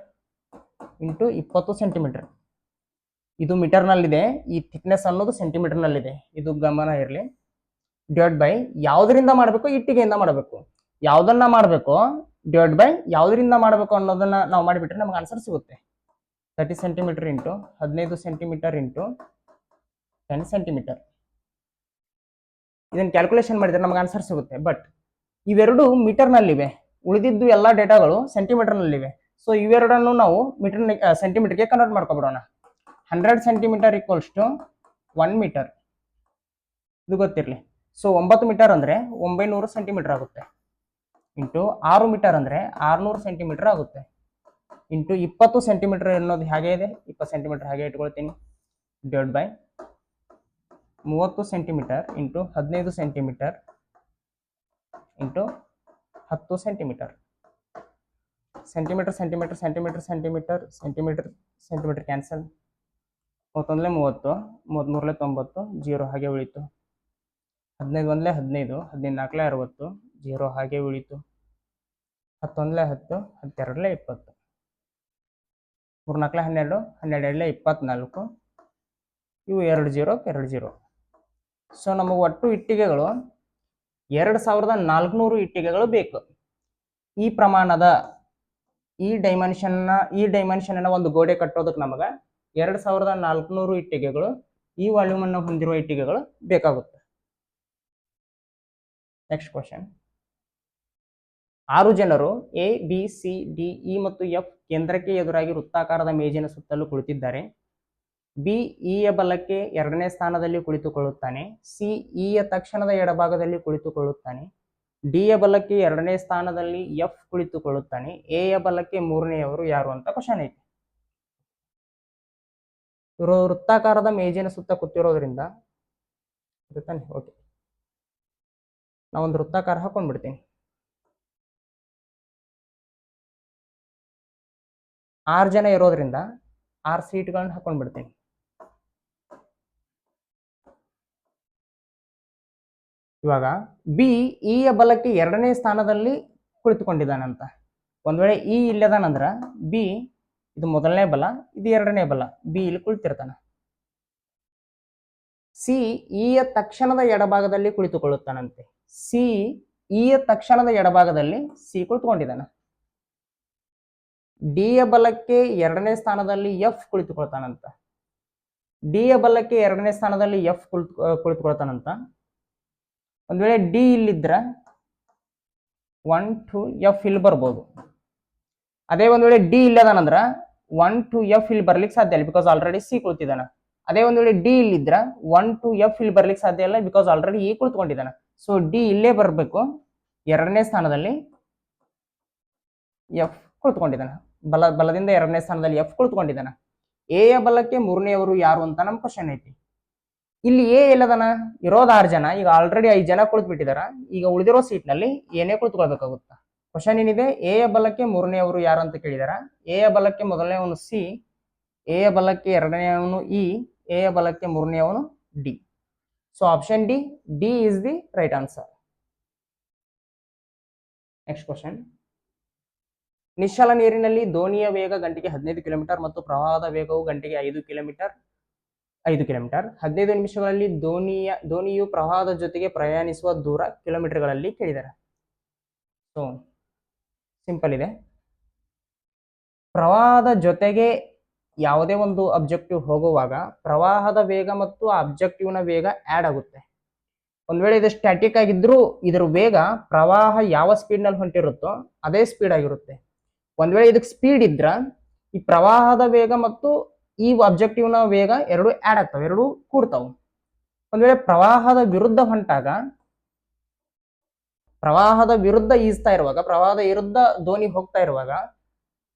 into 20 centimetre. ಇದು ಮೀಟರ್ನಲ್ಲಿದೆ, ಈ ಥಿಕ್ನೆಸ್ ಅನ್ನೋದು ಸೆಂಟಿಮೀಟರ್ನಲ್ಲಿದೆ, ಇದು ಗಮನ ಇರಲಿ. ಡಿವೈಡ್ ಬೈ ಯಾವುದರಿಂದ ಮಾಡಬೇಕು? ಇಟ್ಟಿಗೆಯಿಂದ ಮಾಡಬೇಕು. ಯಾವುದನ್ನ ಮಾಡಬೇಕು ಡಿವೈಡ್ ಬೈ ಯಾವುದರಿಂದ ಮಾಡಬೇಕು ಅನ್ನೋದನ್ನ ನಾವು ಮಾಡಿಬಿಟ್ರೆ ನಮ್ಗೆ ಆನ್ಸರ್ ಸಿಗುತ್ತೆ. 30 centimetre into 15 centimetre into 10 centimetre. ಇದನ್ನು ಕ್ಯಾಲ್ಕುಲೇಷನ್ ಮಾಡಿದ್ರೆ ನಮ್ಗೆ ಆನ್ಸರ್ ಸಿಗುತ್ತೆ. ಬಟ್ ಇವೆರಡು ಮೀಟರ್ನಲ್ಲಿವೆ, ಉಳಿದಿದ್ದು ಎಲ್ಲ ಡೇಟಾಗಳು ಸೆಂಟಿಮೀಟರ್ನಲ್ಲಿವೆ. ಸೊ ಇವೆರಡನ್ನು ನಾವು ಸೆಂಟಿಮೀಟರ್ಗೆ ಕನ್ವರ್ಟ್ ಮಾಡ್ಕೊಬಿಡೋಣ. 100 ಸೆಂಟಿಮೀಟರ್ ಈಕ್ವಲ್ಸ್ ಟು 1 ಮೀಟರ್, ಇದು ಗೊತ್ತಿರಲಿ. ಸೊ 9 ಮೀಟರ್ ಅಂದರೆ 900 ಸೆಂಟಿಮೀಟರ್ ಆಗುತ್ತೆ, ಇಂಟು 6 ಮೀಟರ್ ಅಂದರೆ 600 ಸೆಂಟಿಮೀಟರ್ ಆಗುತ್ತೆ, ಇಂಟು 20 ಸೆಂಟಿಮೀಟರ್ ಅನ್ನೋದು ಹಾಗೆ ಇದೆ, 20 ಸೆಂಟಿಮೀಟರ್ ಹಾಗೆ ಇಟ್ಕೊಳ್ತೀನಿ, divide by 30 centimetre into 15 centimetre into 10 centimetre. Centimetre centimetre centimetre centimetre centimetre centimetre cancel. 31 30, 33 90, 0 ಹಾಗೆ ಉಳಿತು. 15 1 15, 14 60, 0 ಹಾಗೆ ಉಳಿತು. 10 1 10, 12 20, 3 4 12, 12 24, ಇವು 2 0 2 0. ಸೊ ನಮಗೆ ಒಟ್ಟು ಇಟ್ಟಿಗೆಗಳು 2400 ಇಟ್ಟಿಗೆಗಳು ಬೇಕು. ಈ ಪ್ರಮಾಣದ ಈ ಡೈಮೆನ್ಷನ್ನ ಒಂದು ಗೋಡೆ ಕಟ್ಟೋದಕ್ಕೆ ನಮಗೆ 2400 ಇಟ್ಟಿಗೆಗಳು, ಈ ವಾಲ್ಯೂಮ್ ಅನ್ನು ಹೊಂದಿರುವ ಇಟ್ಟಿಗೆಗಳು ಬೇಕಾಗುತ್ತೆ. Next question. 6 ಜನರು A B C D E ಮತ್ತು ಎಫ್ ಕೇಂದ್ರಕ್ಕೆ ಎದುರಾಗಿ ವೃತ್ತಾಕಾರದ ಮೇಜಿನ ಸುತ್ತಲೂ ಕುಳಿತಿದ್ದಾರೆ. ಬಿ ಇಯ ಬಲಕ್ಕೆ 2ನೇ ಸ್ಥಾನದಲ್ಲಿ ಕುಳಿತುಕೊಳ್ಳುತ್ತಾನೆ. ಸಿ ಇಯ ತಕ್ಷಣದ ಎಡಭಾಗದಲ್ಲಿ ಕುಳಿತುಕೊಳ್ಳುತ್ತಾನೆ. ಡಿ ಯ ಬಲಕ್ಕೆ 2ನೇ ಸ್ಥಾನದಲ್ಲಿ ಎಫ್ ಕುಳಿತುಕೊಳ್ಳುತ್ತಾನೆ. ಎ ಯ ಬಲಕ್ಕೆ 3ನೇಯವರು ಯಾರು ಅಂತ ಕ್ವಶನ್ ಐತಿ. ಇವರು ವೃತ್ತಾಕಾರದ ಮೇಜಿನ ಸುತ್ತ ಕೂತಿರೋದ್ರಿಂದ ಓಕೆ, ನಾವೊಂದು ವೃತ್ತಾಕಾರ ಹಾಕೊಂಡ್ಬಿಡ್ತೀನಿ. 6 ಜನ ಇರೋದ್ರಿಂದ 6 ಸೀಟ್ಗಳನ್ನ ಹಾಕೊಂಡ್ಬಿಡ್ತೀನಿ. ಇವಾಗ ಬಿ ಇ ಯ ಬಲಕ್ಕೆ 2ನೇ ಸ್ಥಾನದಲ್ಲಿ ಕುಳಿತುಕೊಂಡಿದ್ದಾನಂತ. ಒಂದ್ ವೇಳೆ ಇ ಇಲ್ಲದಾನಂದ್ರ ಬಿ ಇದು ಮೊದಲನೇ ಬಲ, ಇದು 2ನೇ ಬಲ, ಬಿ ಇಲ್ಲಿ ಕುಳಿತಿರ್ತಾನ. ಸಿ ಇ ಯ ತಕ್ಷಣದ ಎಡಭಾಗದಲ್ಲಿ ಕುಳಿತುಕೊಳ್ಳುತ್ತಾನಂತೆ. ಸಿ ಇ ಯ ತಕ್ಷಣದ ಎಡಭಾಗದಲ್ಲಿ ಸಿ ಕುಳಿತುಕೊಂಡಿದ್ದಾನ. ಡಿ ಯ ಬಲಕ್ಕೆ 2ನೇ ಸ್ಥಾನದಲ್ಲಿ ಎಫ್ ಕುಳಿತುಕೊಳ್ತಾನಂತ. ಡಿ ಯ ಬಲಕ್ಕೆ 2ನೇ ಸ್ಥಾನದಲ್ಲಿ ಎಫ್ ಕುಳಿತುಕೊಳ್ತಾನಂತ. ಒಂದ್ ವೇಳೆ ಡಿ ಇಲ್ಲಿದ್ರ 1 to ಎಫ್ ಇಲ್ಲಿ ಬರ್ಬೋದು. ಅದೇ ಒಂದ್ ವೇಳೆ ಡಿ ಇಲ್ಲದಾನಂದ್ರ 1 to ಎಫ್ ಇಲ್ಲಿ ಬರ್ಲಿಕ್ಕೆ ಸಾಧ್ಯ ಇಲ್ಲ, ಬಿಕಾಸ್ ಆಲ್ರೆಡಿ ಸಿ ಕುಳಿತಿದ್ದಾನ. ಅದೇ ಒಂದ್ ವೇಳೆ ಡಿ ಇಲ್ಲಿದ್ರ 1 to ಎಫ್ ಇಲ್ಲಿ ಬರ್ಲಿಕ್ಕೆ ಸಾಧ್ಯ ಇಲ್ಲ, ಬಿಕಾಸ್ ಆಲ್ರೆಡಿ ಇ ಕುಳಿತುಕೊಂಡಿದ್ದಾನ. ಸೊ ಡಿ ಇಲ್ಲೇ ಬರ್ಬೇಕು, ಎರಡನೇ ಸ್ಥಾನದಲ್ಲಿ ಎಫ್ ಕುಳಿತುಕೊಂಡಿದ್ದಾನ. ಬಲದಿಂದ ಎರಡನೇ ಸ್ಥಾನದಲ್ಲಿ ಎಫ್ ಕುಳಿತುಕೊಂಡಿದ್ದಾನ. ಎ ಯ ಬಲಕ್ಕೆ ಮೂರನೆಯವರು ಯಾರು ಅಂತ ನಮ್ ಕ್ವಶನ್ ಐತಿ. ಇಲ್ಲಿ ಎ ಎಲ್ಲದನ, ಇರೋದು 6 ಜನ, ಈಗ ಆಲ್ರೆಡಿ 5 ಜನ ಕುಳಿತು ಬಿಟ್ಟಿದಾರ. ಈಗ ಉಳಿದಿರೋ ಸೀಟ್ ನಲ್ಲಿ ಏನೇ ಕುಳಿತುಕೊಳ್ಬೇಕಾಗುತ್ತಾ. ಕ್ವಶನ್ ಏನಿದೆ, ಎ ಯ ಬಲಕ್ಕೆ ಮೂರನೆಯವರು ಯಾರು ಅಂತ ಕೇಳಿದಾರ. ಎ ಯ ಬಲಕ್ಕೆ ಮೊದಲನೇವನು ಸಿ, ಎ ಯ ಬಲಕ್ಕೆ ಎರಡನೆಯವನು ಇ, ಎ ಯ ಬಲಕ್ಕೆ ಮೂರನೆಯವನು D. So option D is the right answer. Next question, ನಿಶ್ಚಲ ನೀರಿನಲ್ಲಿ ದೋಣಿಯ ವೇಗ ಗಂಟೆಗೆ 15 ಕಿಲೋಮೀಟರ್ ಮತ್ತು ಪ್ರವಾಹದ ವೇಗವು ಗಂಟೆಗೆ 5 ಕಿಲೋಮೀಟರ್ 15 ನಿಮಿಷಗಳಲ್ಲಿ ದೋಣಿಯು ಪ್ರವಾಹದ ಜೊತೆಗೆ ಪ್ರಯಾಣಿಸುವ ದೂರ ಕಿಲೋಮೀಟರ್ಗಳಲ್ಲಿ ಕೇಳಿದ್ದಾರೆ. ಸೊ ಸಿಂಪಲ್ ಇದೆ. ಪ್ರವಾಹದ ಜೊತೆಗೆ ಯಾವುದೇ ಒಂದು ಅಬ್ಜೆಕ್ಟಿವ್ ಹೋಗುವಾಗ ಪ್ರವಾಹದ ವೇಗ ಮತ್ತು ಆ ಅಬ್ಜೆಕ್ಟಿವ್ನ ವೇಗ ಆಡ್ ಆಗುತ್ತೆ. ಒಂದ್ ವೇಳೆ ಇದು ಸ್ಟ್ಯಾಟಿಕ್ ಆಗಿದ್ರು ಇದರ ವೇಗ ಪ್ರವಾಹ ಯಾವ ಸ್ಪೀಡ್ ನಲ್ಲಿ ಹೊಂಟಿರುತ್ತೋ ಅದೇ ಸ್ಪೀಡ್ ಆಗಿರುತ್ತೆ. ಒಂದ್ ವೇಳೆ ಇದಕ್ಕೆ ಸ್ಪೀಡ್ ಇದ್ರ ಈ ಪ್ರವಾಹದ ವೇಗ ಮತ್ತು ಈ ಅಬ್ಜೆಕ್ಟಿವ್ ನ ವೇಗ ಎರಡು ಆಡ್ ಆಗ್ತಾವ, ಎರಡು ಕೂಡ್ತಾವ. ಒಂದ್ ವೇಳೆ ಪ್ರವಾಹದ ವಿರುದ್ಧ ಹೊಂಟಾಗ, ಪ್ರವಾಹದ ವಿರುದ್ಧ ಈಜ್ತಾ ಇರುವಾಗ, ಪ್ರವಾಹದ ವಿರುದ್ಧ ದೋಣಿ ಹೋಗ್ತಾ ಇರುವಾಗ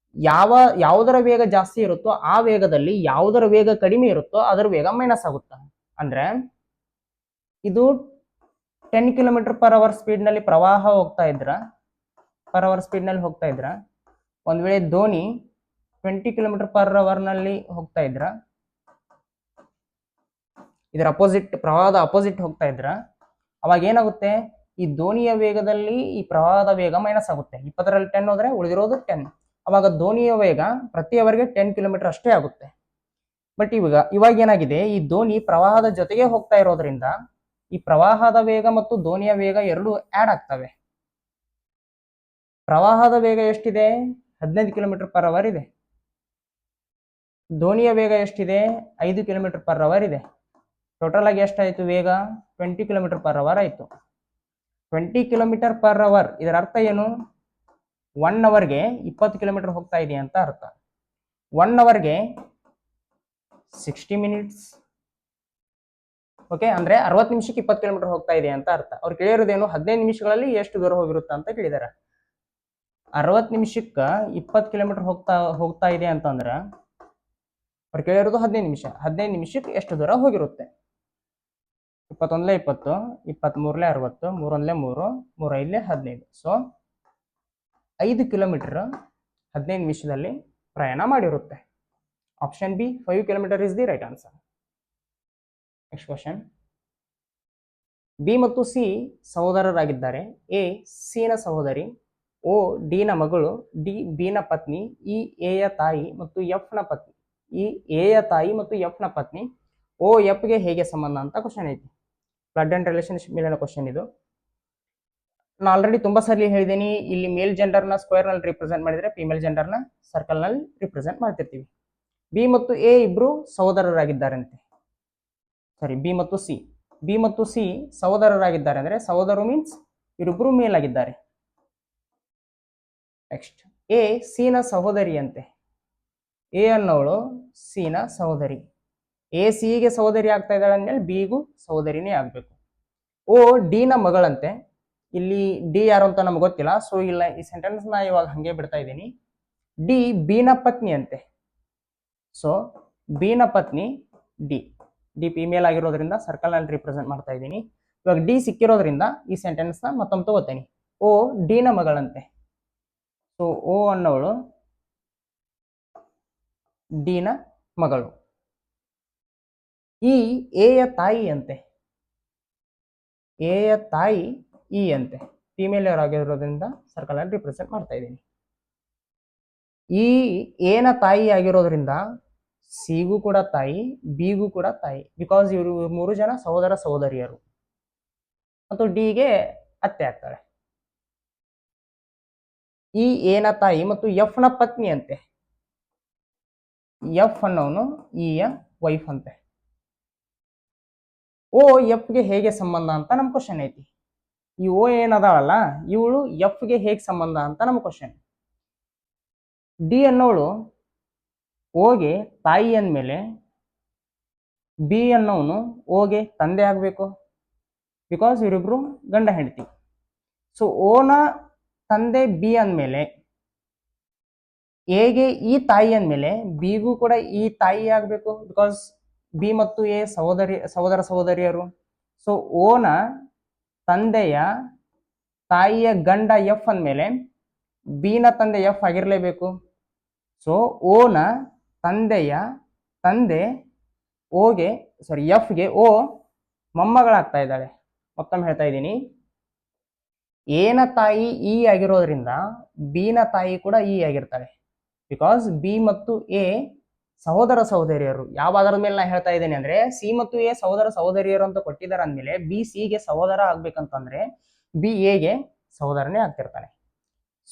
ಯಾವುದರ ವೇಗ ಜಾಸ್ತಿ ಇರುತ್ತೋ ಆ ವೇಗದಲ್ಲಿ ಯಾವುದರ ವೇಗ ಕಡಿಮೆ ಇರುತ್ತೋ ಅದರ ವೇಗ ಮೈನಸ್ ಆಗುತ್ತ. ಅಂದ್ರೆ ಇದು 10 ಕಿಲೋಮೀಟರ್ ಪರ್ ಅವರ್ ಸ್ಪೀಡ್ ನಲ್ಲಿ ಪ್ರವಾಹ ಹೋಗ್ತಾ ಇದ್ರ, ಒಂದ್ ವೇಳೆ ದೋಣಿ 20 ಕಿಲೋಮೀಟರ್ ಪರ್ ಅವರ್ ನಲ್ಲಿ ಹೋಗ್ತಾ ಇದ್ರ, ಇದರ ಅಪೋಸಿಟ್, ಪ್ರವಾಹದ ಅಪೋಸಿಟ್ ಹೋಗ್ತಾ ಇದ್ರ, ಅವಾಗ ಏನಾಗುತ್ತೆ, ಈ ದೋಣಿಯ ವೇಗದಲ್ಲಿ ಈ ಪ್ರವಾಹದ ವೇಗ ಮೈನಸ್ ಆಗುತ್ತೆ. 20ರಲ್ಲಿ 10 ಹೋದ್ರೆ ಉಳಿದಿರೋದು 10. ಅವಾಗ ದೋಣಿಯ ವೇಗ ಪ್ರತಿ ಅವರ್ಗೆ 10 ಕಿಲೋಮೀಟರ್ ಅಷ್ಟೇ ಆಗುತ್ತೆ. ಬಟ್ ಇವಾಗ ಏನಾಗಿದೆ, ಈ ದೋಣಿ ಪ್ರವಾಹದ ಜೊತೆಗೆ ಹೋಗ್ತಾ ಇರೋದ್ರಿಂದ ಈ ಪ್ರವಾಹದ ವೇಗ ಮತ್ತು ದೋಣಿಯ ವೇಗ ಎರಡು ಆಡ್ ಆಗ್ತವೆ. ಪ್ರವಾಹದ ವೇಗ ಎಷ್ಟಿದೆ, 15 ಕಿಲೋಮೀಟರ್ ಪರ್ ಅವರ್ ಇದೆ. ದೋಣಿಯ ವೇಗ ಎಷ್ಟಿದೆ, 5 ಕಿಲೋಮೀಟರ್ ಪರ್ ಅವರ್ ಇದೆ. ಟೋಟಲ್ ಆಗಿ ಎಷ್ಟಾಯ್ತು ವೇಗ, 20 ಕಿಲೋಮೀಟರ್ ಪರ್ ಅವರ್ ಆಯ್ತು. 20 ಕಿಲೋಮೀಟರ್ ಪರ್ ಅವರ್, ಇದರ ಅರ್ಥ ಏನು, 1 ಅವರ್ಗೆ 20 ಕಿಲೋಮೀಟರ್ ಹೋಗ್ತಾ ಇದೆ ಅಂತ ಅರ್ಥ. 1 ಅವರ್ಗೆ 60 ಮಿನಿಟ್ಸ್, ಓಕೆ, ಅಂದ್ರೆ 60 ನಿಮಿಷಕ್ಕೆ 20 ಕಿಲೋಮೀಟರ್ ಹೋಗ್ತಾ ಇದೆ ಅಂತ ಅರ್ಥ. ಅವ್ರು ಕೇಳಿರೋದೇನು, 15 ನಿಮಿಷಗಳಲ್ಲಿ ಎಷ್ಟು ದೂರ ಹೋಗಿರುತ್ತೆ ಅಂತ ಕೇಳಿದಾರೆ. 60 ನಿಮಿಷಕ್ಕೆ 20 ಕಿಲೋಮೀಟರ್ ಹೋಗ್ತಾ ಇದೆ ಅಂತಂದ್ರ ಅವ್ರು ಕೇಳಿರೋದು 15 ನಿಮಿಷ. 15 ನಿಮಿಷಕ್ಕೆ ಎಷ್ಟು ದೂರ ಹೋಗಿರುತ್ತೆ. 21 20, 23 60, 3 3, 3 15. ಸೊ 5 ಕಿಲೋಮೀಟರ್ 15 ನಿಮಿಷದಲ್ಲಿ ಪ್ರಯಾಣ ಮಾಡಿರುತ್ತೆ. Option B 5 kilometre is the right answer. Next question, B ಮತ್ತು ಸಿ ಸಹೋದರರಾಗಿದ್ದಾರೆ. ಎ ಸಿ ನ ಸಹೋದರಿ, ಓ ಡಿ ನ ಮಗಳು, ಡಿ ಬಿ ನ ಪತ್ನಿ, ಇ ಎ ಯ ತಾಯಿ ಮತ್ತು ಎಫ್ ನ ಪತ್ನಿ. ಈ ಎ ಯ ತಾಯಿ ಮತ್ತು ಎಫ್ ನ ಪತ್ನಿ, ಓ ಎಫ್ ಗೆ ಹೇಗೆ ಸಂಬಂಧ ಅಂತ ಕ್ವಶನ್ ಐತಿ. ಬ್ಲಡ್ ಅಂಡ್ ರಿಲೇಶನ್ಶಿಪ್ ಮೇಲಿನ ಕ್ವಶನ್ ಇದು. ನಾನು ಆಲ್ರೆಡಿ ತುಂಬಾ ಸರಿ ಹೇಳಿದ್ದೀನಿ, ಇಲ್ಲಿ ಮೇಲ್ ಜೆಂಡರ್ ನ ಸ್ಕ್ವೇರ್ ನಲ್ಲಿ ರಿಪ್ರೆಸೆಂಟ್ ಮಾಡಿದ್ರೆ ಫಿಮೇಲ್ ಜೆಂಡರ್ ನ ಸರ್ಕಲ್ ನಲ್ಲಿ ರಿಪ್ರೆಸೆಂಟ್ ಮಾಡ್ತಿರ್ತೀವಿ. ಬಿ ಮತ್ತು ಎ ಇಬ್ರು ಸಹೋದರರಾಗಿದ್ದಾರಂತೆ. ಸಾರಿ, ಬಿ ಮತ್ತು ಸಿ ಸಹೋದರರಾಗಿದ್ದಾರೆ. ಅಂದ್ರೆ ಸಹೋದರ ಮೀನ್ಸ್ ಇವರಿಬ್ರು ಮೇಲ್ ಆಗಿದ್ದಾರೆ. ನೆಕ್ಸ್ಟ್, ಎ ಸಿ ನ ಸಹೋದರಿ ಅಂತೆ. ಎ ಅನ್ನೋಳು ಸಿ ನ ಸಹೋದರಿ. ಎ ಸಿ ಗೆ ಸಹೋದರಿ ಆಗ್ತಾ ಇದ್ದಾಳೆ ಅಂದ್ಮೇಲೆ ಬಿಗೂ ಸಹೋದರಿನೇ ಆಗ್ಬೇಕು. ಓ ಡಿ ನ ಮಗಳಂತೆ. ಇಲ್ಲಿ ಡಿ ಯಾರು ಅಂತ ನಮ್ಗೆ ಗೊತ್ತಿಲ್ಲ, ಸೊ ಇಲ್ಲ, ಈ ಸೆಂಟೆನ್ಸ್ ನ ಇವಾಗ ಹಂಗೆ ಬಿಡ್ತಾ ಇದ್ದೀನಿ. ಡಿ ಬಿ ನ ಪತ್ನಿ ಅಂತೆ. ಸೊ ಬಿ ನ ಪತ್ನಿ ಡಿ ಫಿಮೇಲ್ ಆಗಿರೋದ್ರಿಂದ ಸರ್ಕಲ್ ನಲ್ಲಿ ರಿಪ್ರೆಸೆಂಟ್ ಮಾಡ್ತಾ ಇದ್ದೀನಿ. ಇವಾಗ ಡಿ ಸಿಕ್ಕಿರೋದ್ರಿಂದ ಈ ಸೆಂಟೆನ್ಸ್ ನ ಮತ್ತೊಮ್ಮೆ ತಗೋತೀನಿ. ಓ ಡಿ ನ ಮಗಳಂತೆ. ಸೊ ಓ ಅನ್ನೋಳು ಡಿ ನ ಮಗಳು. ಈ ಎ ಯ ತಾಯಿ ಅಂತೆ. ಎ ಯ ತಾಯಿ ಇ ಅಂತೆ. ಫಿಮೇಲ್ ಆಗಿರೋದ್ರಿಂದ ಸರ್ಕಲ್ ಅಲ್ಲಿ ರಿಪ್ರೆಸೆಂಟ್ ಮಾಡ್ತಾ ಇದ್ದೀನಿ. ಈ ಎ ನ ತಾಯಿ ಆಗಿರೋದ್ರಿಂದ ಸಿಗೂ ಕೂಡ ತಾಯಿ, ಬಿಗೂ ಕೂಡ ತಾಯಿ, ಬಿಕಾಸ್ ಇವರು 3 ಜನ ಸಹೋದರ ಸಹೋದರಿಯರು. ಮತ್ತು ಡಿಗೆ ಅತ್ತೆ ಆಗ್ತಾರೆ. ಈ ಎ ನ ತಾಯಿ ಮತ್ತು ಎಫ್ ನ ಪತ್ನಿ ಅಂತೆ. ಎಫ್ ಅನ್ನೋನು ಇ ಯ ವೈಫ್ ಅಂತೆ. ಓ ಎಫ್ ಗೆ ಹೇಗೆ ಸಂಬಂಧ ಅಂತ ನಮ್ ಕ್ವಶನ್ ಐತಿ. ಈ ಓ ಏನದಾಳಲ್ಲ ಇವಳು ಎಫ್ಗೆ ಹೇಗೆ ಸಂಬಂಧ ಅಂತ ನಮ್ಮ ಕ್ವಶನ್. ಡಿ ಅನ್ನೋಳು ಓಗೆ ತಾಯಿ ಅಂದಮೇಲೆ ಬಿ ಅನ್ನೋನು ಓಗೆ ತಂದೆ ಆಗಬೇಕು, ಬಿಕಾಸ್ ಇವರಿಬ್ರು ಗಂಡ ಹೆಂಡತಿ. ಸೊ ಓನ ತಂದೆ ಬಿ ಅಂದಮೇಲೆ ಎಗೆ ಈ ತಾಯಿ ಅಂದಮೇಲೆ ಬಿಗೂ ಕೂಡ ಈ ತಾಯಿ ಆಗಬೇಕು, ಬಿಕಾಸ್ ಬಿ ಮತ್ತು ಎ ಸಹೋದರ ಸಹೋದರಿಯರು. ಸೊ ಓನ ತಂದೆಯ ತಾಯಿಯ ಗಂಡ ಎಫ್ ಅಂದಮೇಲೆ ಬಿನ ತಂದೆ ಎಫ್ ಆಗಿರಲೇಬೇಕು. ಸೊ ಓನ ತಂದೆಯ ತಂದೆ ಓಗೆ ಎಫ್ಗೆ ಓ ಮೊಮ್ಮಗಳಾಗ್ತಾ ಇದ್ದಾಳೆ. ಮತ್ತೊಮ್ಮೆ ಹೇಳ್ತಾ ಇದ್ದೀನಿ, ಎನ ತಾಯಿ ಇ ಆಗಿರೋದ್ರಿಂದ ಬಿನ ತಾಯಿ ಕೂಡ ಇ ಆಗಿರ್ತಾಳೆ, ಬಿಕಾಸ್ ಬಿ ಮತ್ತು ಎ ಸಹೋದರ ಸಹೋದರಿಯರು. ಯಾವ ಆಧಾರದ ಮೇಲೆ ನಾ ಹೇಳ್ತಾ ಇದ್ದೇನೆ ಅಂದ್ರೆ, ಸಿ ಮತ್ತು ಎ ಸಹೋದರ ಸಹೋದರಿಯರು ಅಂತ ಕೊಟ್ಟಿದ್ದಾರೆ ಅಂದಮೇಲೆ ಬಿ ಸಿಗೆ ಸಹೋದರ ಆಗ್ಬೇಕಂತಂದ್ರೆ ಬಿ ಎಗೆ ಸಹೋದರನೇ ಆಗ್ತಿರ್ತಾನೆ.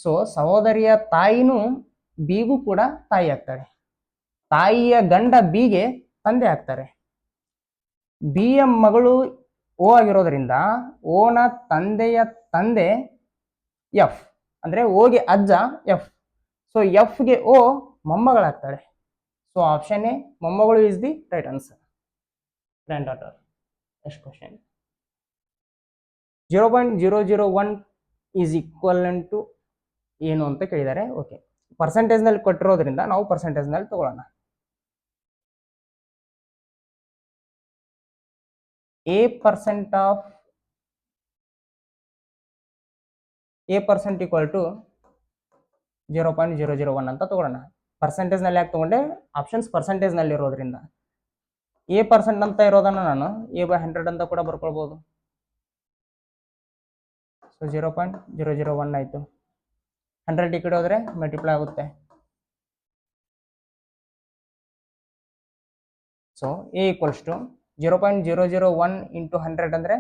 ಸೊ ಸಹೋದರಿಯ ತಾಯಿನೂ ಬಿಗೂ ಕೂಡ ತಾಯಿ ಆಗ್ತಾಳೆ, ತಾಯಿಯ ಗಂಡ ಬಿಗೆ ತಂದೆ ಆಗ್ತಾರೆ. ಬಿಯ ಮಗಳು ಓ ಆಗಿರೋದ್ರಿಂದ ಓನ ತಂದೆಯ ತಂದೆ ಎಫ್ ಅಂದ್ರೆ ಓಗೆ ಅಜ್ಜ ಎಫ್. ಸೊ ಎಫ್ಗೆ ಓ ಮೊಮ್ಮಗಳಾಗ್ತಾಳೆ. ಸೊ ಆಪ್ಷನ್ ಎ ಮೊಮ್ಮಗಳು is the right answer, granddaughter. Next question, 0.001 is equivalent to ಏನು ಅಂತ ಕೇಳಿದ್ದಾರೆ. ಓಕೆ, ಪರ್ಸೆಂಟೇಜ್ನಲ್ಲಿ ಕೊಟ್ಟಿರೋದ್ರಿಂದ ನಾವು ಪರ್ಸೆಂಟೇಜ್ನಲ್ಲಿ ತಗೊಳ್ಳೋಣ. A percent equal to 0.001 ಅಂತ ತಗೊಳ್ಳೋಣ. ಪರ್ಸೆಂಟೇಜ್ನಲ್ಲಿ ಯಾಕೆ ತಗೊಂಡೆ, ಆಪ್ಷನ್ಸ್ ಪರ್ಸೆಂಟೇಜ್ನಲ್ಲಿ ಇರೋದ್ರಿಂದ. A% ಅಂತ ಇರೋದನ್ನು ನಾನು A/100 ಅಂತ ಕೂಡ ಬರ್ಕೊಳ್ಬೋದು. ಸೊ 0.001 ಆಯಿತು. 100 ಈ ಕಡೆ ಹೋದರೆ ಮಲ್ಟಿಪ್ಲೈ ಆಗುತ್ತೆ. So A equals to 0.001 into 100 ಅಂದರೆ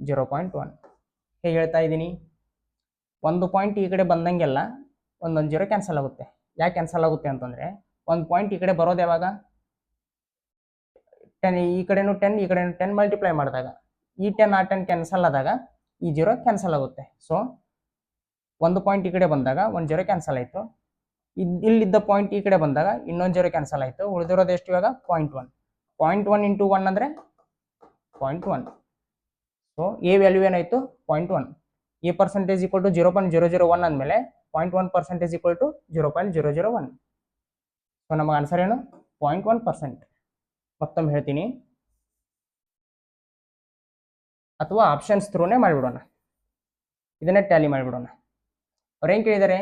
0.1. ಹೇಗೆ ಹೇಳ್ತಾ ಇದ್ದೀನಿ, ಒಂದು ಪಾಯಿಂಟ್ ಈ ಕಡೆ ಬಂದಂಗೆಲ್ಲ ಒಂದೊಂದು ಜೀರೋ ಕ್ಯಾನ್ಸಲ್ ಆಗುತ್ತೆ. ಯಾಕೆ ಕ್ಯಾನ್ಸಲ್ ಆಗುತ್ತೆ ಅಂತಂದರೆ, ಒಂದು ಪಾಯಿಂಟ್ ಈ ಕಡೆ ಬರೋದು ಯಾವಾಗ, 10 ಈ ಕಡೆನೂ 10 ಈ ಕಡೆನೂ 10 ಮಲ್ಟಿಪ್ಲೈ ಮಾಡಿದಾಗ ಈ 10 ಆ 10 ಕ್ಯಾನ್ಸಲ್ ಆದಾಗ ಈ ಜೀರೋ ಕ್ಯಾನ್ಸಲ್ ಆಗುತ್ತೆ. ಸೊ ಒಂದು ಪಾಯಿಂಟ್ ಈ ಕಡೆ ಬಂದಾಗ ಒಂದು ಜೀರೋ ಕ್ಯಾನ್ಸಲ್ ಆಯಿತು, ಇಲ್ಲಿದ್ದ ಪಾಯಿಂಟ್ ಈ ಕಡೆ ಬಂದಾಗ ಇನ್ನೊಂದು ಜೀರೋ ಕ್ಯಾನ್ಸಲ್ ಆಯಿತು. ಉಳಿದಿರೋದು ಎಷ್ಟು ಇವಾಗ 0.1. 0.1 ಇಂಟು 1 ಅಂದರೆ 0.1. ಸೊ ಎ ವ್ಯಾಲ್ಯೂ ಏನಾಯಿತು 0.1. A% ಈಕ್ವಲ್ ಟು 0.001 ಅಂದಮೇಲೆ 0.1% ಈಕ್ವಲ್ ಟು 0.001. ಸೊ ನಮಗೆ ಆನ್ಸರ್ ಏನು 0.1%. ಮತ್ತೊಮ್ಮೆ ಹೇಳ್ತೀನಿ, ಅಥವಾ ಆಪ್ಷನ್ಸ್ ಥ್ರೂನೇ ಮಾಡಿಬಿಡೋಣ, ಇದನ್ನೇ ಟ್ಯಾಲಿ ಮಾಡಿಬಿಡೋಣ. ಅವ್ರು ಏನು ಕೇಳಿದ್ದಾರೆ,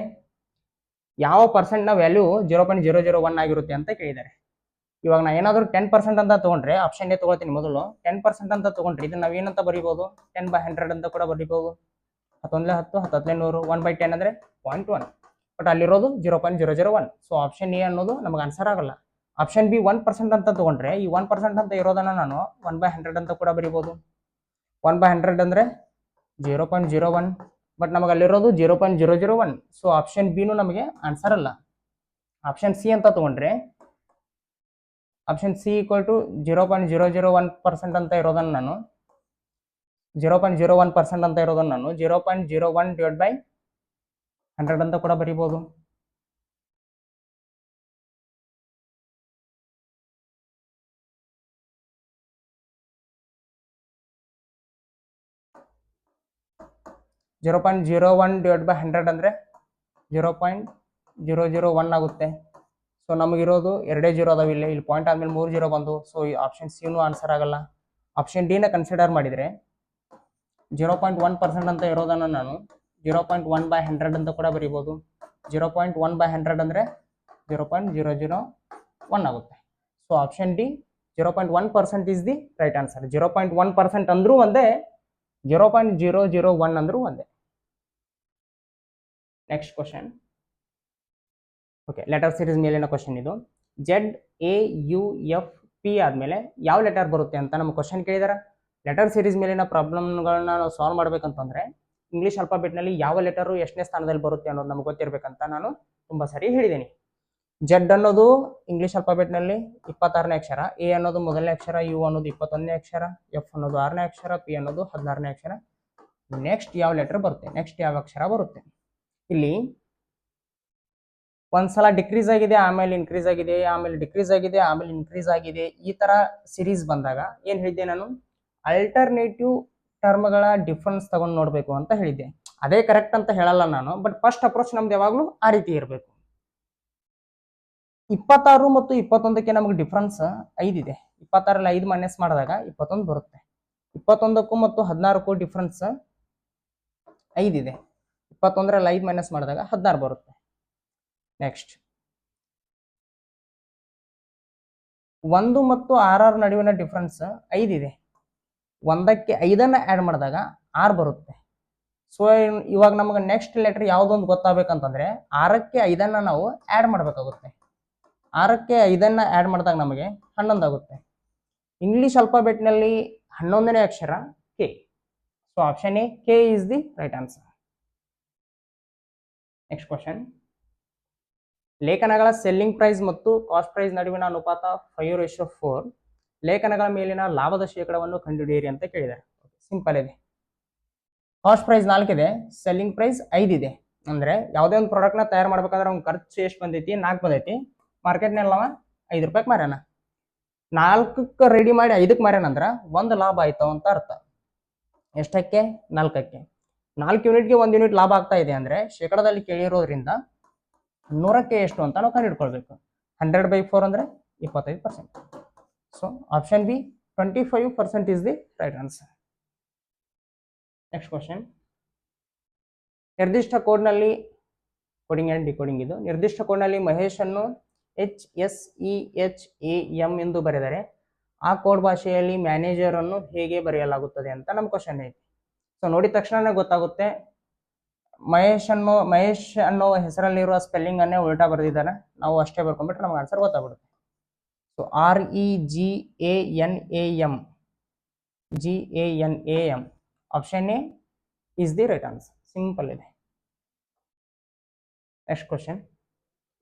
ಯಾವ ಪರ್ಸೆಂಟ್ನ ವ್ಯಾಲ್ಯೂ 0.001 ಆಗಿರುತ್ತೆ ಅಂತ ಕೇಳಿದ್ದಾರೆ. ಇವಾಗ ನಾ ಏನಾದರೂ 10% ಅಂತ ತೊಗೊಂಡ್ರೆ ಆಪ್ಷನ್ ಎ ತೊಗೊಳ್ತೀನಿ ಮೊದಲು. 10% ಅಂತ ತೊಗೊಂಡ್ರೆ ಇದನ್ನು ನಾವು ಏನಂತ ಬರೀಬೋದು, 10/100 ಅಂತ ಕೂಡ ಬರೀಬೋದು. 10 10 10 100 1/10 ಅಂದರೆ 0.1. ಬಟ್ ಅಲ್ಲಿರೋದು 0.001. ಸೊ ಆಪ್ಷನ್ ಎ ಅನ್ನೋದು ನಮಗೆ ಆನ್ಸರ್ ಆಗಲ್ಲ. ಆಪ್ಷನ್ ಬಿ 1% ಅಂತ ತೊಗೊಂಡ್ರೆ ಈ 1% ಅಂತ ಇರೋದನ್ನು ನಾನು 1/100 ಅಂತ ಕೂಡ ಬರೀಬೋದು. 1/100 ಅಂದರೆ 0.01. ಬಟ್ ನಮಗೆ ಅಲ್ಲಿರೋದು 0.001. ಸೊ ಆಪ್ಷನ್ ಬಿನೂ ನಮಗೆ ಆನ್ಸರ್ ಅಲ್ಲ. ಆಪ್ಷನ್ ಸಿ ಅಂತ ತೊಗೊಂಡ್ರೆ ಆಪ್ಷನ್ ಸಿ ಈಕ್ವಲ್ ಟು 0.001% ಅಂತ ಇರೋದನ್ನು ನಾನು 0.01% ಅಂತ ಇರೋದನ್ನು ನಾನು 0.01/100 ಅಂತ ಕೂಡ ಬರೀಬೋದು. (0.01/100) ಅಂದರೆ 0.001 ಆಗುತ್ತೆ. ಸೊ ನಮಗಿರೋದು ಎರಡೇ ಜೀರೋ ಅದಾವ. ಇಲ್ಲಿ ಪಾಯಿಂಟ್ ಆದಮೇಲೆ 3 ಜೀರೋ ಬಂದು. ಸೊ ಈ ಆಪ್ಷನ್ ಸಿನೂ ಆನ್ಸರ್ ಆಗಲ್ಲ. ಆಪ್ಷನ್ ಡಿನ ಕನ್ಸಿಡರ್ ಮಾಡಿದರೆ 0.1% ಅಂತ ಇರೋದನ್ನು ನಾನು 0.1/100 ಅಂತ ಕೂಡ ಬರೀಬೋದು. 0.1/100 ಅಂದರೆ 0.001 ಆಗುತ್ತೆ. So option D 0.1% is the right answer. 0.1% ಅಂದ್ರೂ ಒಂದೇ, 0.001 ಅಂದ್ರೂ ಒಂದೇ. Next question. Okay, letter series ಮೇಲಿನ ಕ್ವಶನ್ ಇದು. ZAUFP ಆದಮೇಲೆ ಯಾವ ಲೆಟರ್ ಬರುತ್ತೆ ಅಂತ ನಮ್ಮ ಕ್ವಶನ್ ಕೇಳಿದಾರೆ. ಲೆಟರ್ ಸೀರೀಸ್ ಮೇಲಿನ ಪ್ರಾಬ್ಲಮ್ಗಳನ್ನ ನಾವು ಸಾಲ್ವ್ ಮಾಡ್ಬೇಕಂತಂದ್ರೆ ಇಂಗ್ಲೀಷ್ ಅಲ್ಫಾಬೆಟ್ನಲ್ಲಿ ಯಾವ ಲೆಟರು ಎಷ್ಟನೇ ಸ್ಥಾನದಲ್ಲಿ ಬರುತ್ತೆ ಅನ್ನೋದು ನಮ್ಗೆ ಗೊತ್ತಿರಬೇಕಂತ ನಾನು ತುಂಬ ಸರಿ ಹೇಳಿದ್ದೀನಿ. ಜೆಡ್ ಅನ್ನೋದು ಇಂಗ್ಲೀಷ್ ಅಲ್ಫಾಬೆಟ್ನಲ್ಲಿ 26ನೇ ಅಕ್ಷರ, ಎ ಅನ್ನೋದು ಮೊದಲನೇ ಅಕ್ಷರ, ಯು ಅನ್ನೋದು 21ನೇ ಅಕ್ಷರ, ಎಫ್ ಅನ್ನೋದು 6ನೇ ಅಕ್ಷರ, ಪಿ ಅನ್ನೋದು 16ನೇ ಅಕ್ಷರ, ನೆಕ್ಸ್ಟ್ ಯಾವ ಲೆಟರ್ ಬರುತ್ತೆ, ನೆಕ್ಸ್ಟ್ ಯಾವ ಅಕ್ಷರ ಬರುತ್ತೆ. ಇಲ್ಲಿ ಒಂದ್ಸಲ ಡಿಕ್ರೀಸ್ ಆಗಿದೆ, ಆಮೇಲೆ ಇನ್ಕ್ರೀಸ್ ಆಗಿದೆ, ಆಮೇಲೆ ಡಿಕ್ರೀಸ್ ಆಗಿದೆ, ಆಮೇಲೆ ಇನ್ಕ್ರೀಸ್ ಆಗಿದೆ. ಈ ತರ ಸಿರೀಸ್ ಬಂದಾಗ ಏನ್ ಹೇಳಿದ್ದೆ ನಾನು, ಅಲ್ಟರ್ನೇಟಿವ್ ಟರ್ಮ್ಗಳ ಡಿಫ್ರೆನ್ಸ್ ತಗೊಂಡು ನೋಡ್ಬೇಕು ಅಂತ ಹೇಳಿದ್ದೆ. ಅದೇ ಕರೆಕ್ಟ್ ಅಂತ ಹೇಳಲ್ಲ ನಾನು, ಬಟ್ ಫಸ್ಟ್ ಅಪ್ರೋಚ್ ನಮ್ದು ಯಾವಾಗ್ಲೂ ಆ ರೀತಿ ಇರಬೇಕು. 26 ಮತ್ತು 21ಕ್ಕೆ ನಮಗೆ ಡಿಫ್ರೆನ್ಸ್ 5 ಇದೆ. 26ರಲ್ಲಿ 5 ಮೈನಸ್ ಮಾಡಿದಾಗ 21 ಬರುತ್ತೆ. 21ಕ್ಕೂ ಮತ್ತು 16ಕ್ಕೂ ಡಿಫ್ರೆನ್ಸ್ 5 ಇದೆ. 21ರಲ್ಲಿ 5 ಮೈನಸ್ ಮಾಡಿದಾಗ 16 ಬರುತ್ತೆ. ನೆಕ್ಸ್ಟ್ 1 ಮತ್ತು 6 ನಡುವಿನ ಡಿಫ್ರೆನ್ಸ್ 5 ಇದೆ. 1ಕ್ಕೆ 5ಅನ್ನ ಆ್ಯಡ್ ಮಾಡಿದಾಗ 6 ಬರುತ್ತೆ. ಸೊ ಇವಾಗ ನಮಗೆ ನೆಕ್ಸ್ಟ್ ಲೆಟರ್ ಯಾವುದೊಂದು ಗೊತ್ತಾಗಬೇಕಂತಂದ್ರೆ 6ಕ್ಕೆ 5ಅನ್ನ ನಾವು ಆ್ಯಡ್ ಮಾಡಬೇಕಾಗುತ್ತೆ. 6ಕ್ಕೆ 5ಅನ್ನ ಆ್ಯಡ್ ಮಾಡಿದಾಗ ನಮಗೆ 11 ಆಗುತ್ತೆ. ಇಂಗ್ಲಿಷ್ ಅಲ್ಫಾಬೆಟ್ನಲ್ಲಿ 11ನೇ ಅಕ್ಷರ K. So option A, K is the right answer. Next question, ಲೇಖನಗಳ ಸೆಲ್ಲಿಂಗ್ ಪ್ರೈಸ್ ಮತ್ತು ಕಾಸ್ಟ್ ಪ್ರೈಸ್ ನಡುವಿನ ಅನುಪಾತ 5:4. ಲೇಖನಗಳ ಮೇಲಿನ ಲಾಭದ ಶೇಕಡವನ್ನು ಕಂಡುಹಿಡಿಯಿರಿ ಅಂತ ಕೇಳಿದ್ದಾರೆ. ಸಿಂಪಲ್ ಇದೆ. ಕಾಸ್ಟ್ ಪ್ರೈಸ್ 4 ಇದೆ, ಸೆಲ್ಲಿಂಗ್ ಪ್ರೈಸ್ 5 ಇದೆ. ಅಂದ್ರೆ ಯಾವುದೇ ಒಂದು ಪ್ರಾಡಕ್ಟ್ನ ತಯಾರು ಮಾಡ್ಬೇಕಾದ್ರೆ ಅವ್ನ ಖರ್ಚು ಎಷ್ಟು ಬಂದೈತಿ, 4 ಬಂದೈತಿ. ಮಾರ್ಕೆಟ್ನೆಲ್ಲ 5 ರೂಪಾಯಿಗೆ ಮಾರ್ಯಾನ. 4ಕ್ಕೆ ರೆಡಿ ಮಾಡಿ 5ಕ್ಕೆ ಮಾರ್ಯಾನ ಅಂದ್ರೆ 1 ಲಾಭ ಆಯ್ತು ಅಂತ ಅರ್ಥ. ಎಷ್ಟಕ್ಕೆ? 4ಕ್ಕೆ. 4 ಯೂನಿಟ್ಗೆ 1 ಯೂನಿಟ್ ಲಾಭ ಆಗ್ತಾ ಇದೆ ಅಂದ್ರೆ ಶೇಕಡದಲ್ಲಿ ಕೇಳಿರೋದ್ರಿಂದ 100ಕ್ಕೆ ಎಷ್ಟು ಅಂತ ನಾವು ಕಂಡುಹಿಡ್ಕೊಳ್ಬೇಕು. 100/4 ಅಂದ್ರೆ 25%. So option B 25% is the right answer. Next question, ನಿರ್ದಿಷ್ಟ ಕೋಡ್ನಲ್ಲಿ ಕೋಡಿಂಗ್ ಆ್ಯಂಡ್ ಡಿಕೋಡಿಂಗ್ ಇದು. ನಿರ್ದಿಷ್ಟ ಕೋಡ್ನಲ್ಲಿ ಮಹೇಶ್ ಅನ್ನು HSEHAM ಎಂದು ಬರೆದರೆ ಆ ಕೋಡ್ ಭಾಷೆಯಲ್ಲಿ ಮ್ಯಾನೇಜರ್ ಅನ್ನು ಹೇಗೆ ಬರೆಯಲಾಗುತ್ತದೆ ಅಂತ ನಮ್ಮ ಕ್ವಶನ್ ಐತಿ. ಸೊ ನೋಡಿದ ತಕ್ಷಣ ಗೊತ್ತಾಗುತ್ತೆ, ಮಹೇಶ್ ಅನ್ನೋ ಹೆಸರಲ್ಲಿರುವ ಸ್ಪೆಲ್ಲಿಂಗ್ ಅನ್ನೇ ಉಲ್ಟಾ ಬರೆದಿದ್ದಾರೆ. ನಾವು ಅಷ್ಟೇ ಬರ್ಕೊಂಡ್ಬಿಟ್ರೆ ನಮ್ಗೆ ಆನ್ಸರ್ ಗೊತ್ತಾಗ್ಬಿಡುತ್ತೆ. So REGANAM option A is the right answer. Simple ಇದೆ. ನೆಕ್ಸ್ಟ್ ಕ್ವಶನ್,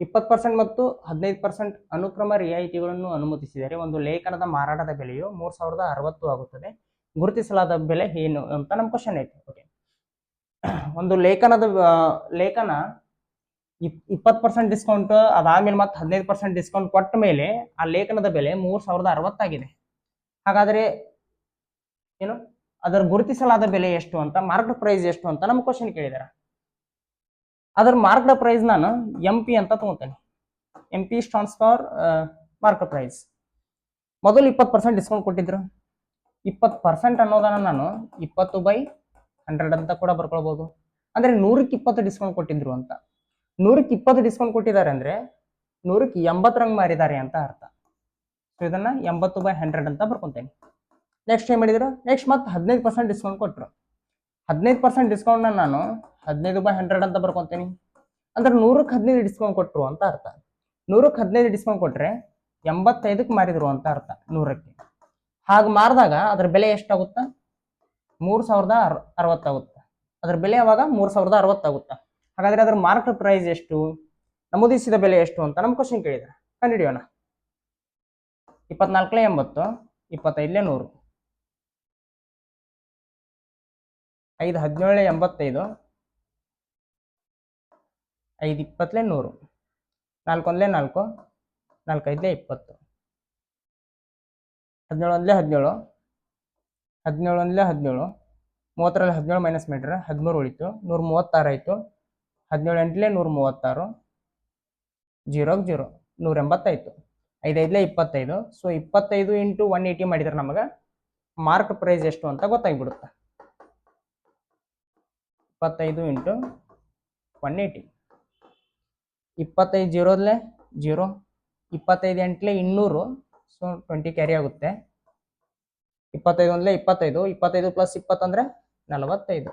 20% ಮತ್ತು 15% ಅನುಕ್ರಮ ರಿಯಾಯಿತಿಗಳನ್ನು ಅನುಮತಿಸಿದರೆ ಒಂದು ಲೇಖನದ ಮಾರಾಟದ ಬೆಲೆಯು 3060 ಆಗುತ್ತದೆ. ಗುರುತಿಸಲಾದ ಬೆಲೆ ಏನು ಅಂತ ನಮ್ಮ ಕ್ವಶನ್ ಐತಿ. ಓಕೆ, ಒಂದು ಲೇಖನ 20% ಡಿಸ್ಕೌಂಟ್ ಅದಾದ್ಮೇಲೆ ಮತ್ತೆ 15% ಡಿಸ್ಕೌಂಟ್ ಕೊಟ್ಟ ಮೇಲೆ ಆ ಲೇಖನದ ಬೆಲೆ 3060 ಆಗಿದೆ. ಹಾಗಾದ್ರೆ ಏನು ಅದರ ಗುರುತಿಸಲಾದ ಬೆಲೆ ಎಷ್ಟು ಅಂತ, ಮಾರ್ಕೆಟ್ ಪ್ರೈಸ್ ಎಷ್ಟು ಅಂತ ನಮ್ಮ ಕ್ವಶನ್ ಕೇಳಿದಾರೆ. ಅದರ ಮಾರ್ಕೆಟ್ ಪ್ರೈಸ್ ನಾನು MP ಅಂತ ತಗೋತೇನೆ. MP stands for market price. ಮೊದಲು 20% ಡಿಸ್ಕೌಂಟ್ ಕೊಟ್ಟಿದ್ರು. 20% ಅನ್ನೋದನ್ನ ನಾನು 20/100 ಅಂತ ಕೂಡ ಬರ್ಕೊಳ್ಬಹುದು. ಅಂದ್ರೆ 100ಕ್ಕೆ 20 ಡಿಸ್ಕೌಂಟ್ ಕೊಟ್ಟಿದ್ರು ಅಂತ. 100ಕ್ಕೆ 20 ಡಿಸ್ಕೌಂಟ್ ಕೊಟ್ಟಿದ್ದಾರೆ ಅಂದ್ರೆ 100ಕ್ಕೆ 80 ಮಾರಿದ್ದಾರೆ ಅಂತ ಅರ್ಥ. ಸೊ ಇದನ್ನ 80/100 ಅಂತ ಬರ್ಕೊಂತೇನೆ. ನೆಕ್ಸ್ಟ್ ಏನ್ ಮಾಡಿದ್ರು, ನೆಕ್ಸ್ಟ್ ಮತ್ತೆ 15% ಡಿಸ್ಕೌಂಟ್ ಕೊಟ್ಟರು. 15% ಡಿಸ್ಕೌಂಟ್ ನಾನು 15/100 ಅಂತ ಬರ್ಕೊಂತೇನೆ. ಅಂದ್ರೆ 100ಕ್ಕೆ 15 ಡಿಸ್ಕೌಂಟ್ ಕೊಟ್ಟರು ಅಂತ ಅರ್ಥ. 100ಕ್ಕೆ 15 ಡಿಸ್ಕೌಂಟ್ ಕೊಟ್ರೆ 85ಕ್ಕೆ ಮಾರಿದ್ರು ಅಂತ ಅರ್ಥ. 100ಕ್ಕೆ ಹಾಗೆ ಮಾರಿದಾಗ ಅದ್ರ ಬೆಲೆ ಎಷ್ಟಾಗುತ್ತಾ? 3060 ಆಗುತ್ತೆ. ಅದ್ರ ಬೆಲೆ ಅವಾಗ 3060 ಆಗುತ್ತಾ. ಹಾಗಾದ್ರೆ ಅದ್ರ ಮಾರ್ಕೆಟ್ ಪ್ರೈಸ್ ಎಷ್ಟು, ನಮೂದಿಸಿದ ಬೆಲೆ ಎಷ್ಟು ಅಂತ ನಮ್ಮ ಕ್ವಶನ್ ಕೇಳಿದ್ರೆ ಕಂಡುಹಿಡಿಯೋಣ. 24 80, 25 100, 5 17 85, 5 20 100, 4 1 4, 4 5 20, 17 1 17, 17 1 17, 30ರಲ್ಲಿ 17 ಮೈನಸ್ ಮಾಡಿದ್ರೆ 13 ಉಳಿತು, 136 ಆಯಿತು. 17 8 136, 0 0, 180 ಆಯಿತು. 5 5 25. ಸೊ 25 × 180 ಮಾಡಿದ್ರೆ ನಮಗೆ ಮಾರ್ಕೆಟ್ ಪ್ರೈಸ್ ಎಷ್ಟು ಅಂತ ಗೊತ್ತಾಗ್ಬಿಡುತ್ತೆ. 25 × 180, 25 0 0, 25 8 200. ಸೊ 20 ಕ್ಯಾರಿ ಆಗುತ್ತೆ. 25 1 25, 25 + 20 ಅಂದ್ರೆ 45.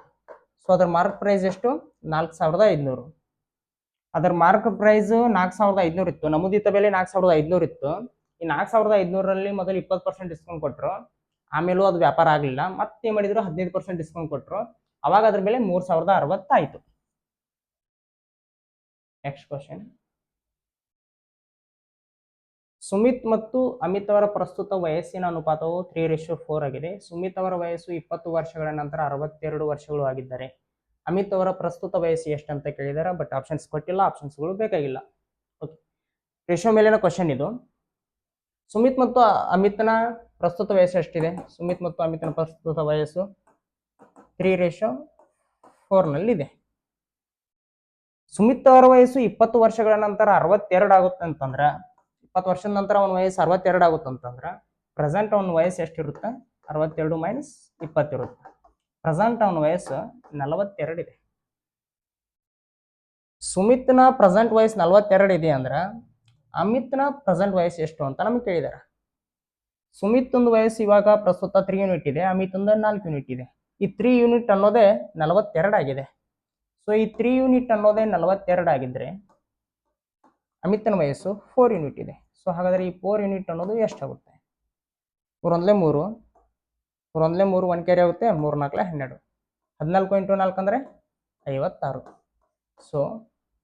ಸೊ ಅದರ ಮಾರ್ಕ್ ಪ್ರೈಸ್ ಎಷ್ಟು? 4500. ಅದರ ಮಾರ್ಕ್ ಪ್ರೈಸ್ 4500 ಇತ್ತು. ನಮೂದಿತ ಬೆಲೆ 4500 ಇತ್ತು. ಈ 4500ರಲ್ಲಿ ಮೊದಲು 20% ಡಿಸ್ಕೌಂಟ್ ಕೊಟ್ಟರು. ಆಮೇಲೂ ಅದು ವ್ಯಾಪಾರ ಆಗಲಿಲ್ಲ. ಮತ್ತೆ ಮಾಡಿದ್ರು 15% ಡಿಸ್ಕೌಂಟ್ ಕೊಟ್ಟರು. ಅವಾಗ ಅದ್ರ ಬೆಲೆ 3060 ಆಯಿತು. ನೆಕ್ಸ್ಟ್ ಕ್ವಶನ್, ಸುಮಿತ್ ಮತ್ತು ಅಮಿತ್ ಅವರ ಪ್ರಸ್ತುತ ವಯಸ್ಸಿನ ಅನುಪಾತವು 3:4 ಆಗಿದೆ. ಸುಮಿತ್ ಅವರ ವಯಸ್ಸು 20 ವರ್ಷಗಳ ನಂತರ 62 ವರ್ಷಗಳು ಆಗಿದ್ದಾರೆ. ಅಮಿತ್ ಅವರ ಪ್ರಸ್ತುತ ವಯಸ್ಸು ಎಷ್ಟು ಅಂತ ಕೇಳಿದಾರೆ, ಬಟ್ ಆಪ್ಷನ್ಸ್ ಕೊಟ್ಟಿಲ್ಲ, ಆಪ್ಷನ್ಸ್ಗಳು ಬೇಕಾಗಿಲ್ಲ. ಓಕೆ, ರೇಷಿಯೋ ಮೇಲಿನ ಕ್ವಶನ್ ಇದು. ಸುಮಿತ್ ಮತ್ತು ಅಮಿತ್ನ ಪ್ರಸ್ತುತ ವಯಸ್ಸು ಎಷ್ಟಿದೆ? ಸುಮಿತ್ ಮತ್ತು ಅಮಿತ್ನ ಪ್ರಸ್ತುತ ವಯಸ್ಸು 3:4 ನಲ್ಲಿದೆ. ಸುಮಿತ್ ಅವರ ವಯಸ್ಸು 20 ವರ್ಷಗಳ ನಂತರ 62 ಆಗುತ್ತೆ ಅಂತಂದ್ರೆ, 20 ವರ್ಷದ ನಂತರ ಅವನ ವಯಸ್ಸು 62 ಆಗುತ್ತೆ ಅಂತಂದ್ರೆ ಪ್ರೆಸೆಂಟ್ ಅವನ ವಯಸ್ಸು ಎಷ್ಟಿರುತ್ತೆ? 62 ಮೈನಸ್ 20 ಇರುತ್ತೆ. ಪ್ರೆಸೆಂಟ್ ಅವನ ವಯಸ್ಸು 42 ಇದೆ. ಸುಮಿತ್ನ ಪ್ರೆಸೆಂಟ್ ವಯಸ್ಸು 42 ಇದೆ ಅಂದ್ರೆ ಅಮಿತ್ನ ಪ್ರೆಸೆಂಟ್ ವಯಸ್ಸು ಎಷ್ಟು ಅಂತ ನಮ್ಗೆ ಕೇಳಿದಾರೆ. ಸುಮಿತ್ ಒಂದು ವಯಸ್ಸು ಇವಾಗ ಪ್ರಸ್ತುತ 3 ಯೂನಿಟ್ ಇದೆ, ಅಮಿತ್ ಒಂದು 4 ಯೂನಿಟ್ ಇದೆ. ಈ 3 ಯೂನಿಟ್ ಅನ್ನೋದೇ 42 ಆಗಿದೆ. ಸೊ ಈ 3 ಯೂನಿಟ್ ಅನ್ನೋದೇ 42 ಆಗಿದ್ರೆ ಅಮಿತ್ನ ವಯಸ್ಸು 4 ಯೂನಿಟ್ ಇದೆ. ಸೊ ಹಾಗಾದ್ರೆ ಈ 4 ಯೂನಿಟ್ ಅನ್ನೋದು ಎಷ್ಟಾಗುತ್ತೆ? 3 1 1 ಕ್ಯಾರಿ ಆಗುತ್ತೆ, 3 4 12, 14 ಇಂಟು 4 ಅಂದ್ರೆ 56. ಸೊ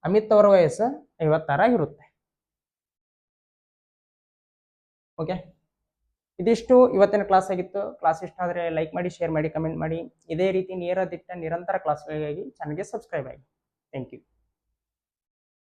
ಅಮಿತ್ ಅವರ ವಯಸ್ಸು 56 ಆಗಿರುತ್ತೆ. ಓಕೆ, ಇದಿಷ್ಟು ಇವತ್ತಿನ ಕ್ಲಾಸ್ ಆಗಿತ್ತು. ಕ್ಲಾಸ್ ಇಷ್ಟ ಆದರೆ ಲೈಕ್ ಮಾಡಿ, ಶೇರ್ ಮಾಡಿ, ಕಮೆಂಟ್ ಮಾಡಿ. ಇದೇ ರೀತಿ ನೇರ ದಿಟ್ಟ ನಿರಂತರ ಕ್ಲಾಸ್ಗಳಿಗಾಗಿ ಚಾನಲ್ಗೆ ಸಬ್ಸ್ಕ್ರೈಬ್ ಆಗಿ. Thank you.